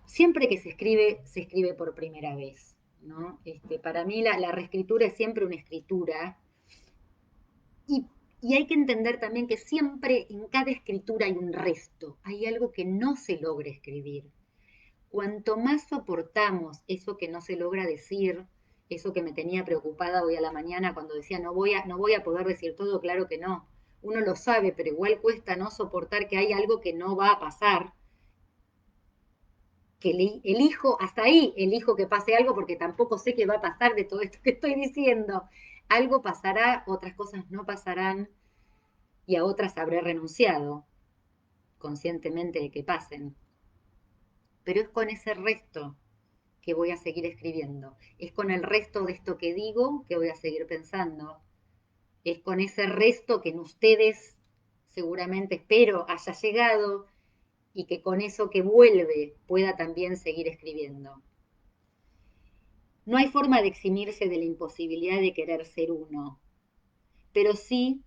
Siempre que se escribe por primera vez, ¿no? Para mí la reescritura es siempre una escritura y, y hay que entender también que siempre en cada escritura hay un resto, hay algo que no se logra escribir. Cuanto más soportamos eso que no se logra decir, eso que me tenía preocupada hoy a la mañana cuando decía no voy a poder decir todo, claro que no. Uno lo sabe, pero igual cuesta no soportar que hay algo que no va a pasar, que elijo, hasta ahí elijo que pase algo porque tampoco sé qué va a pasar de todo esto que estoy diciendo. Algo pasará, otras cosas no pasarán y a otras habré renunciado conscientemente de que pasen. Pero es con ese resto que voy a seguir escribiendo. Es con el resto de esto que digo que voy a seguir pensando. Es con ese resto que en ustedes seguramente espero haya llegado y que con eso que vuelve pueda también seguir escribiendo. No hay forma de eximirse de la imposibilidad de querer ser uno, pero sí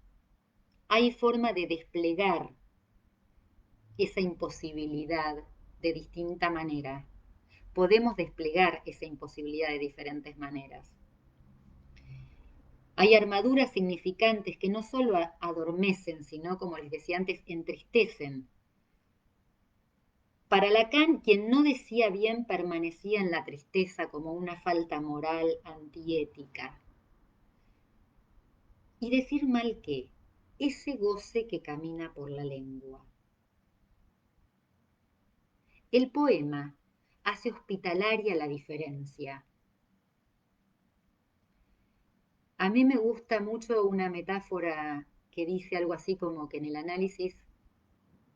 hay forma de desplegar esa imposibilidad de distinta manera. Podemos desplegar esa imposibilidad de diferentes maneras. Hay armaduras significantes que no solo adormecen, sino, como les decía antes, entristecen. Para Lacan, quien no decía bien permanecía en la tristeza como una falta moral antiética. Y decir mal qué, ese goce que camina por la lengua. El poema hace hospitalaria la diferencia. A mí me gusta mucho una metáfora que dice algo así como que en el análisis,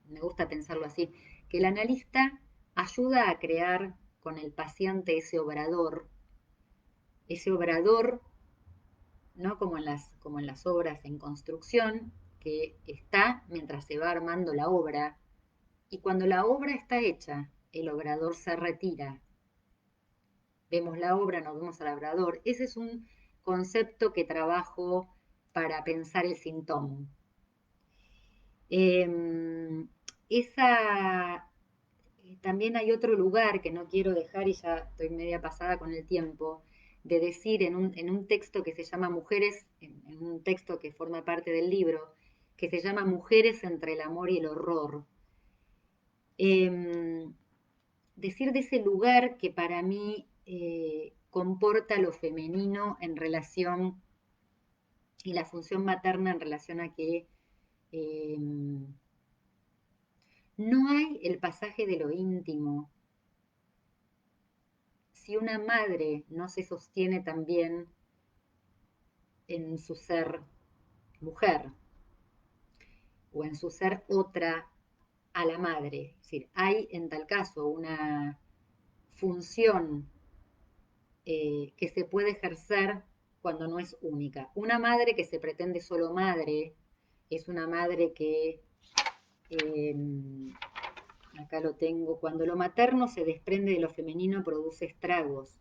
me gusta pensarlo así, que el analista ayuda a crear con el paciente ese obrador, ¿no? Como en las obras en construcción, que está mientras se va armando la obra, y cuando la obra está hecha, el obrador se retira. Vemos la obra, nos vemos al obrador. Ese es un concepto que trabajo para pensar el síntoma. Esa también hay otro lugar que no quiero dejar y ya estoy media pasada con el tiempo, de decir en un texto que se llama Mujeres, en un texto que forma parte del libro, que se llama Mujeres entre el amor y el horror. Decir de ese lugar que para mí comporta lo femenino en relación y la función materna en relación a que no hay el pasaje de lo íntimo. Si una madre no se sostiene también en su ser mujer o en su ser otra a la madre, es decir, hay en tal caso una función que se puede ejercer cuando no es única. Una madre que se pretende solo madre es una madre que, eh, acá lo tengo, cuando lo materno se desprende de lo femenino produce estragos,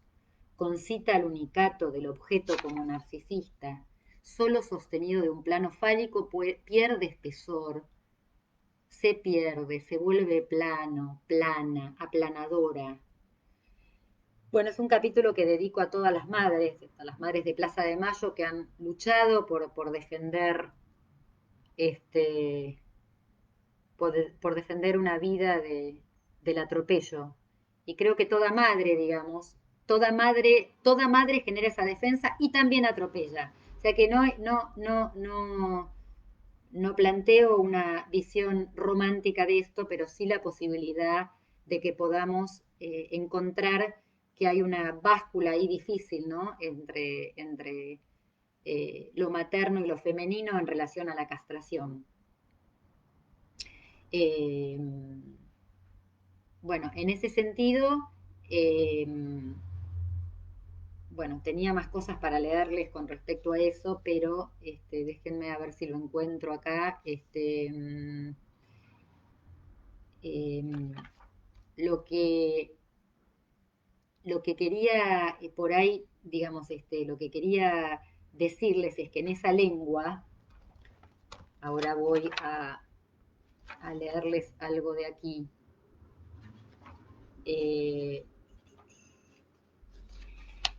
concita al unicato del objeto como narcisista, solo sostenido de un plano fálico pierde espesor, se pierde, se vuelve plano, plana, aplanadora. Bueno, es un capítulo que dedico a todas a las madres de Plaza de Mayo que han luchado por defender este, por defender una vida del atropello. Y creo que toda madre, digamos, toda madre genera esa defensa y también atropella. O sea que no planteo una visión romántica de esto, pero sí la posibilidad de que podamos encontrar que hay una báscula ahí difícil, ¿no? Entre lo materno y lo femenino en relación a la castración. Eh, bueno, en ese sentido, eh, bueno, tenía más cosas para leerles con respecto a eso, pero déjenme a ver si lo encuentro acá. Eh, lo que lo que quería por ahí, digamos, lo que quería decirles es que en esa lengua, ahora voy a leerles algo de aquí. Eh,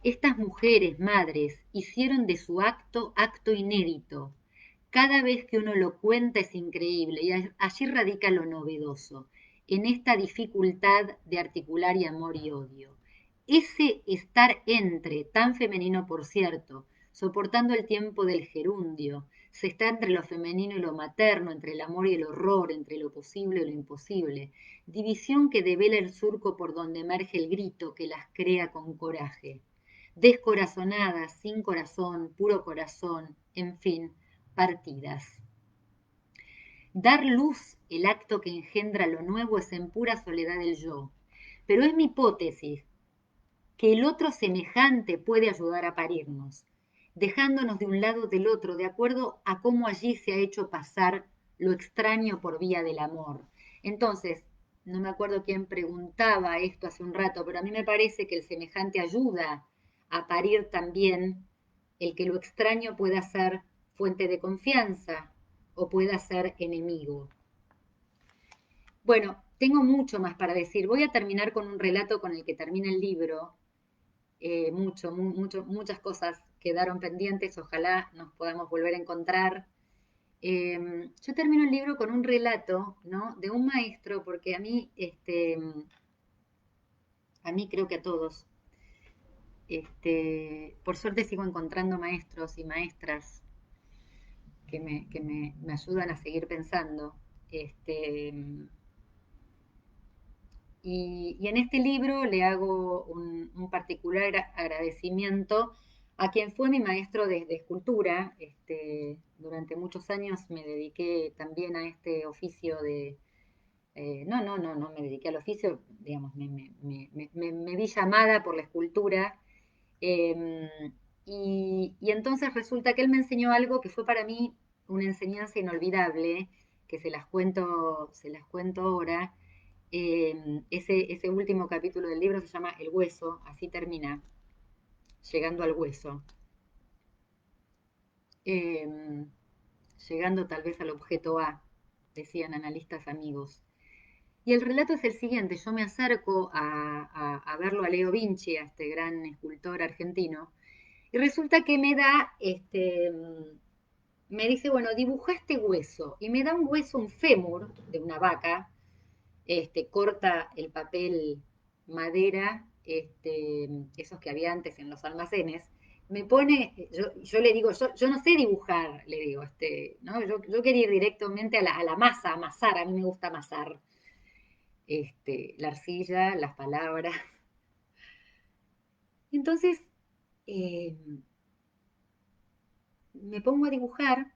Estas mujeres, madres, hicieron de su acto inédito. Cada vez que uno lo cuenta es increíble y allí radica lo novedoso, en esta dificultad de articular y amor y odio. Ese estar entre, tan femenino por cierto, soportando el tiempo del gerundio, se está entre lo femenino y lo materno, entre el amor y el horror, entre lo posible y lo imposible, división que devela el surco por donde emerge el grito que las crea con coraje. Descorazonadas, sin corazón, puro corazón, en fin, partidas. Dar luz, el acto que engendra lo nuevo, es en pura soledad el yo. Pero es mi hipótesis que el otro semejante puede ayudar a parirnos, dejándonos de un lado o del otro, de acuerdo a cómo allí se ha hecho pasar lo extraño por vía del amor. Entonces, no me acuerdo quién preguntaba esto hace un rato, pero a mí me parece que el semejante ayuda a parir también el que lo extraño pueda ser fuente de confianza o pueda ser enemigo. Bueno, tengo mucho más para decir. Voy a terminar con un relato con el que termina el libro. Muchas cosas quedaron pendientes. Ojalá nos podamos volver a encontrar. Yo termino el libro con un relato, ¿no? De un maestro, porque a mí creo que a todos, por suerte sigo encontrando maestros y maestras que me ayudan a seguir pensando. Este, y en este libro le hago un particular agradecimiento a quien fue mi maestro de escultura. Durante muchos años me dediqué también a este oficio de... no me dediqué al oficio, digamos, me vi llamada por la escultura. eh, y entonces resulta que él me enseñó algo que fue para mí una enseñanza inolvidable, que se las cuento ahora. Ese último capítulo del libro se llama El hueso, así termina, llegando al hueso. Eh, Llegando tal vez al objeto A, decían analistas amigos. Y el relato es el siguiente, yo me acerco a verlo a Leo Vinci, a este gran escultor argentino, y resulta que me da me dice, bueno, dibuja este hueso. Y me da un hueso, un fémur de una vaca, corta el papel madera, esos que había antes en los almacenes, me pone, yo le digo, yo no sé dibujar, le digo, ¿no? Yo quería ir directamente a la masa, amasar, a mí me gusta amasar, la arcilla, las palabras. Entonces, eh, me pongo a dibujar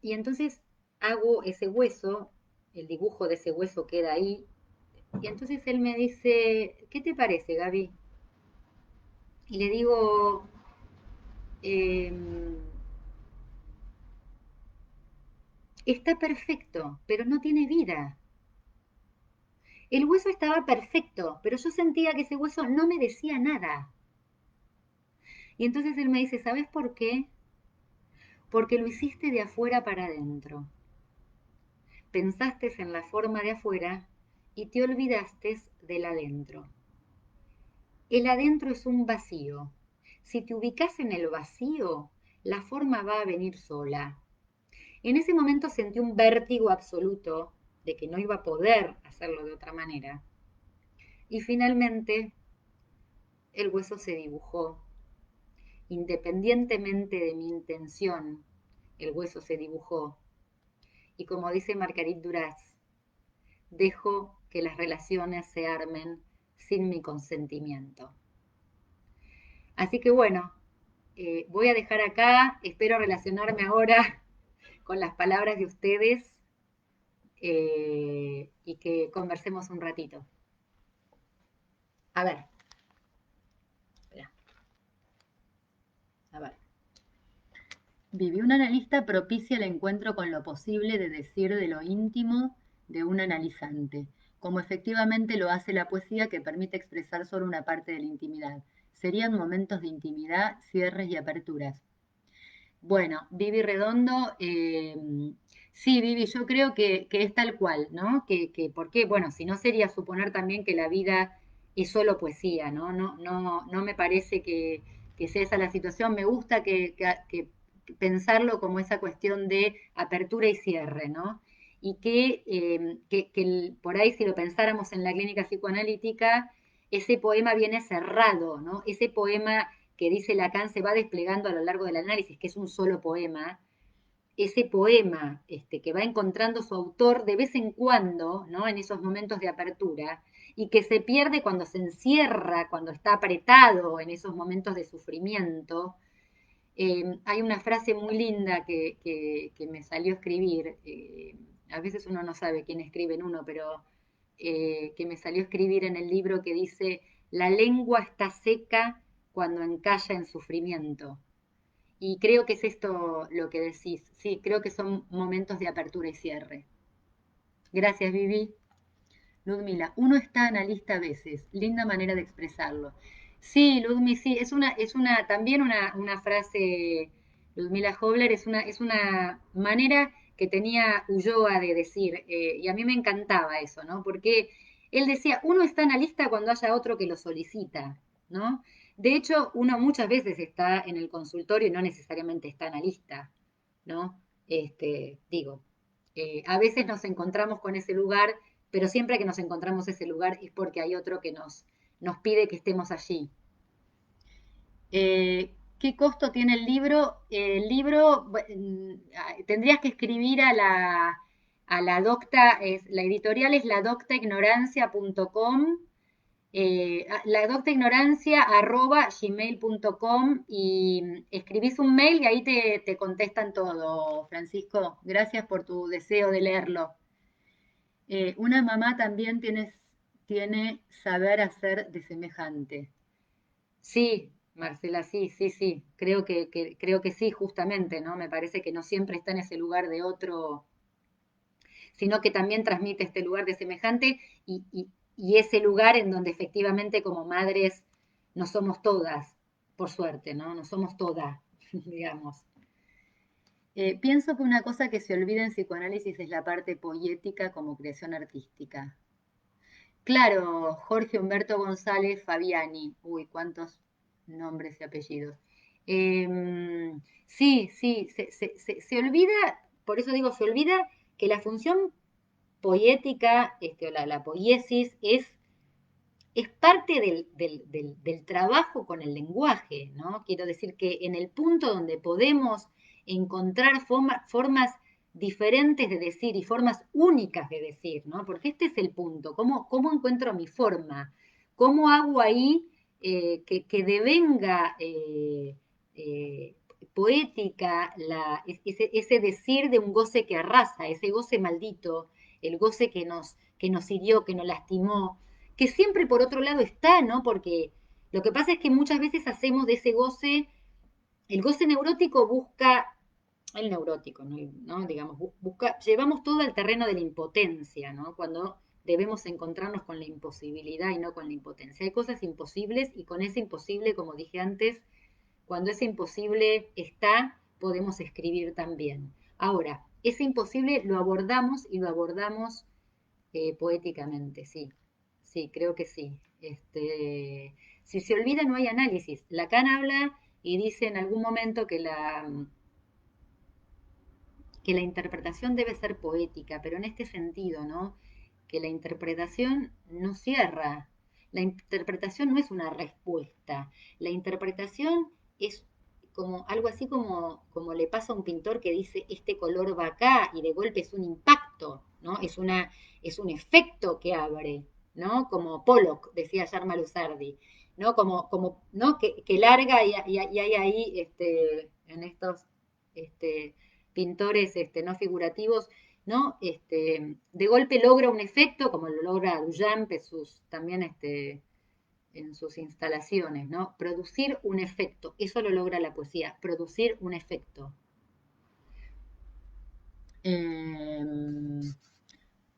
y entonces hago ese hueso, el dibujo de ese hueso queda ahí, y entonces él me dice, ¿qué te parece, Gaby? Y le digo, em, está perfecto, pero no tiene vida. El hueso estaba perfecto, pero yo sentía que ese hueso no me decía nada. Y entonces él me dice, ¿sabes por qué? Porque lo hiciste de afuera para adentro. Pensaste en la forma de afuera y te olvidaste del adentro. El adentro es un vacío. Si te ubicas en el vacío, la forma va a venir sola. En ese momento sentí un vértigo absoluto de que no iba a poder hacerlo de otra manera. Y finalmente el hueso se dibujó. Independientemente de mi intención, el hueso se dibujó. Y como dice Marguerite Duras, dejo que las relaciones se armen sin mi consentimiento. Así que bueno, voy a dejar acá, espero relacionarme ahora con las palabras de ustedes y que conversemos un ratito. A ver, espera, a ver. Viví un analista propicia el encuentro con lo posible de decir de lo íntimo de un analizante, como efectivamente lo hace la poesía que permite expresar solo una parte de la intimidad. Serían momentos de intimidad, cierres y aperturas. Bueno, Vivi Redondo, sí, Vivi, yo creo que es tal cual, ¿no? ¿Por qué? Bueno, si no sería suponer también que la vida es solo poesía, ¿no? No me parece que sea esa la situación. Me gusta que pensarlo como esa cuestión de apertura y cierre, ¿no? Y por ahí si lo pensáramos en la clínica psicoanalítica, ese poema viene cerrado, ¿no? Ese poema que dice Lacan se va desplegando a lo largo del análisis, que es un solo poema, ese poema que va encontrando su autor de vez en cuando, ¿no? En esos momentos de apertura, y que se pierde cuando se encierra, cuando está apretado en esos momentos de sufrimiento. Hay una frase muy linda que me salió a escribir, a veces uno no sabe quién escribe en uno, pero que me salió a escribir en el libro que dice, la lengua está seca cuando encalla en sufrimiento. Y creo que es esto lo que decís. Sí, creo que son momentos de apertura y cierre. Gracias, Vivi. Ludmila, uno está analista a veces, linda manera de expresarlo. Sí, Ludmi, sí, también una frase, Ludmila Hobler, es una manera que tenía Ulloa de decir, y a mí me encantaba eso, ¿no? Porque él decía, uno está analista cuando haya otro que lo solicita, ¿no? De hecho, uno muchas veces está en el consultorio y no necesariamente está analista, ¿no? Digo, a veces nos encontramos con ese lugar, pero siempre que nos encontramos ese lugar es porque hay otro que nos pide que estemos allí. ¿Qué costo tiene el libro? El libro tendrías que escribir a la docta, la editorial es ladoctaignorancia.com, ladoctaignorancia@gmail.com y escribís un mail y ahí te contestan todo, Francisco. Gracias por tu deseo de leerlo. Una mamá también tiene saber hacer de semejante. Sí, Marcela, sí, sí, sí. Creo que sí, justamente, ¿no? Me parece que no siempre está en ese lugar de otro, sino que también transmite este lugar de semejante y ese lugar en donde efectivamente como madres no somos todas, por suerte, ¿no? No somos todas, digamos. Pienso que una cosa que se olvida en psicoanálisis es la parte poética como creación artística. Claro, Jorge Humberto González Fabiani. Uy, cuántos nombres y apellidos. Sí, sí, se olvida, por eso digo, se olvida que la función poética, o la poiesis, es parte del trabajo con el lenguaje, ¿no? Quiero decir que en el punto donde podemos encontrar formas diferentes de decir y formas únicas de decir, ¿no? Porque este es el punto, ¿cómo encuentro mi forma? ¿Cómo hago ahí que devenga eh, poética ese decir de un goce que arrasa, ese goce maldito, el goce que nos hirió, que nos lastimó, que siempre por otro lado está, ¿no? Porque lo que pasa es que muchas veces hacemos de ese goce, el goce neurótico busca, el neurótico, ¿no? Digamos, busca, llevamos todo al terreno de la impotencia, ¿no? Cuando debemos encontrarnos con la imposibilidad y no con la impotencia. Hay cosas imposibles y con ese imposible, como dije antes, cuando ese imposible está, podemos escribir también. Ahora, ese imposible lo abordamos y lo abordamos poéticamente, sí. Sí, creo que sí. Si se olvida, no hay análisis. Lacan habla y dice en algún momento que la interpretación debe ser poética, pero en este sentido, ¿no? Que la interpretación no cierra. La interpretación no es una respuesta. La interpretación es como algo así como le pasa a un pintor que dice este color va acá y de golpe es un impacto, ¿no? Es un efecto que abre, ¿no? Como Pollock, decía Yarma Luzardi, ¿no? ¿no? Que larga y hay ahí en estos este, pintores no figurativos, ¿no? De golpe logra un efecto, como lo logra Duchamp también en sus instalaciones, ¿no? Producir un efecto, eso lo logra la poesía, producir un efecto.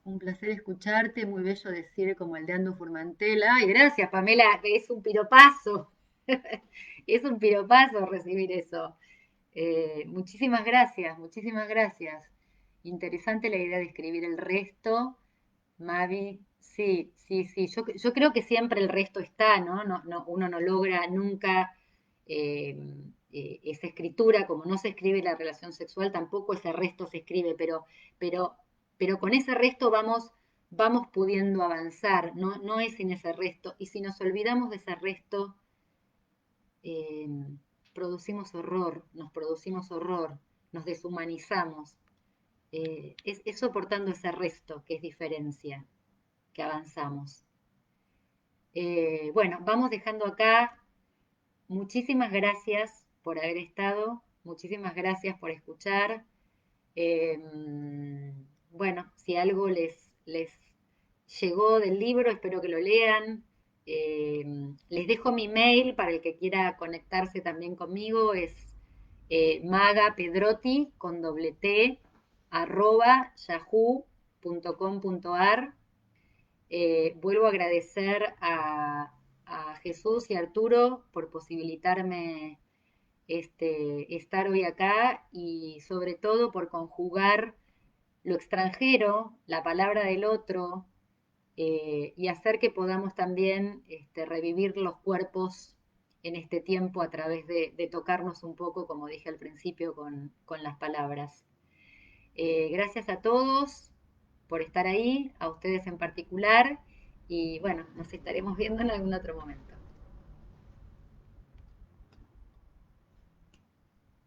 Un placer escucharte, muy bello decir como el de Ando Furmantel. Ay, gracias, Pamela, es un piropazo. Es un piropazo recibir eso. Muchísimas gracias, muchísimas gracias. Interesante la idea de escribir el resto, Mavi. Sí, sí, sí. Yo creo que siempre el resto está, ¿no? Uno no logra nunca eh, esa escritura, como no se escribe la relación sexual, tampoco ese resto se escribe, pero, pero con ese resto vamos pudiendo avanzar, no es sin ese resto. Y si nos olvidamos de ese resto, eh, producimos horror, nos deshumanizamos. Es soportando ese resto que es diferencia, que avanzamos. Bueno, vamos dejando acá. Muchísimas gracias por haber estado, muchísimas gracias por escuchar. Eh, bueno, si algo les llegó del libro, espero que lo lean. Les dejo mi mail para el que quiera conectarse también conmigo, es magapedrotti con doble T @yahoo.com.ar. Vuelvo a agradecer a Jesús y a Arturo por posibilitarme estar hoy acá y sobre todo por conjugar lo extranjero, la palabra del otro, y hacer que podamos también revivir los cuerpos en este tiempo a través de tocarnos un poco, como dije al principio, con las palabras. Gracias a todos por estar ahí, a ustedes en particular, y bueno, nos estaremos viendo en algún otro momento.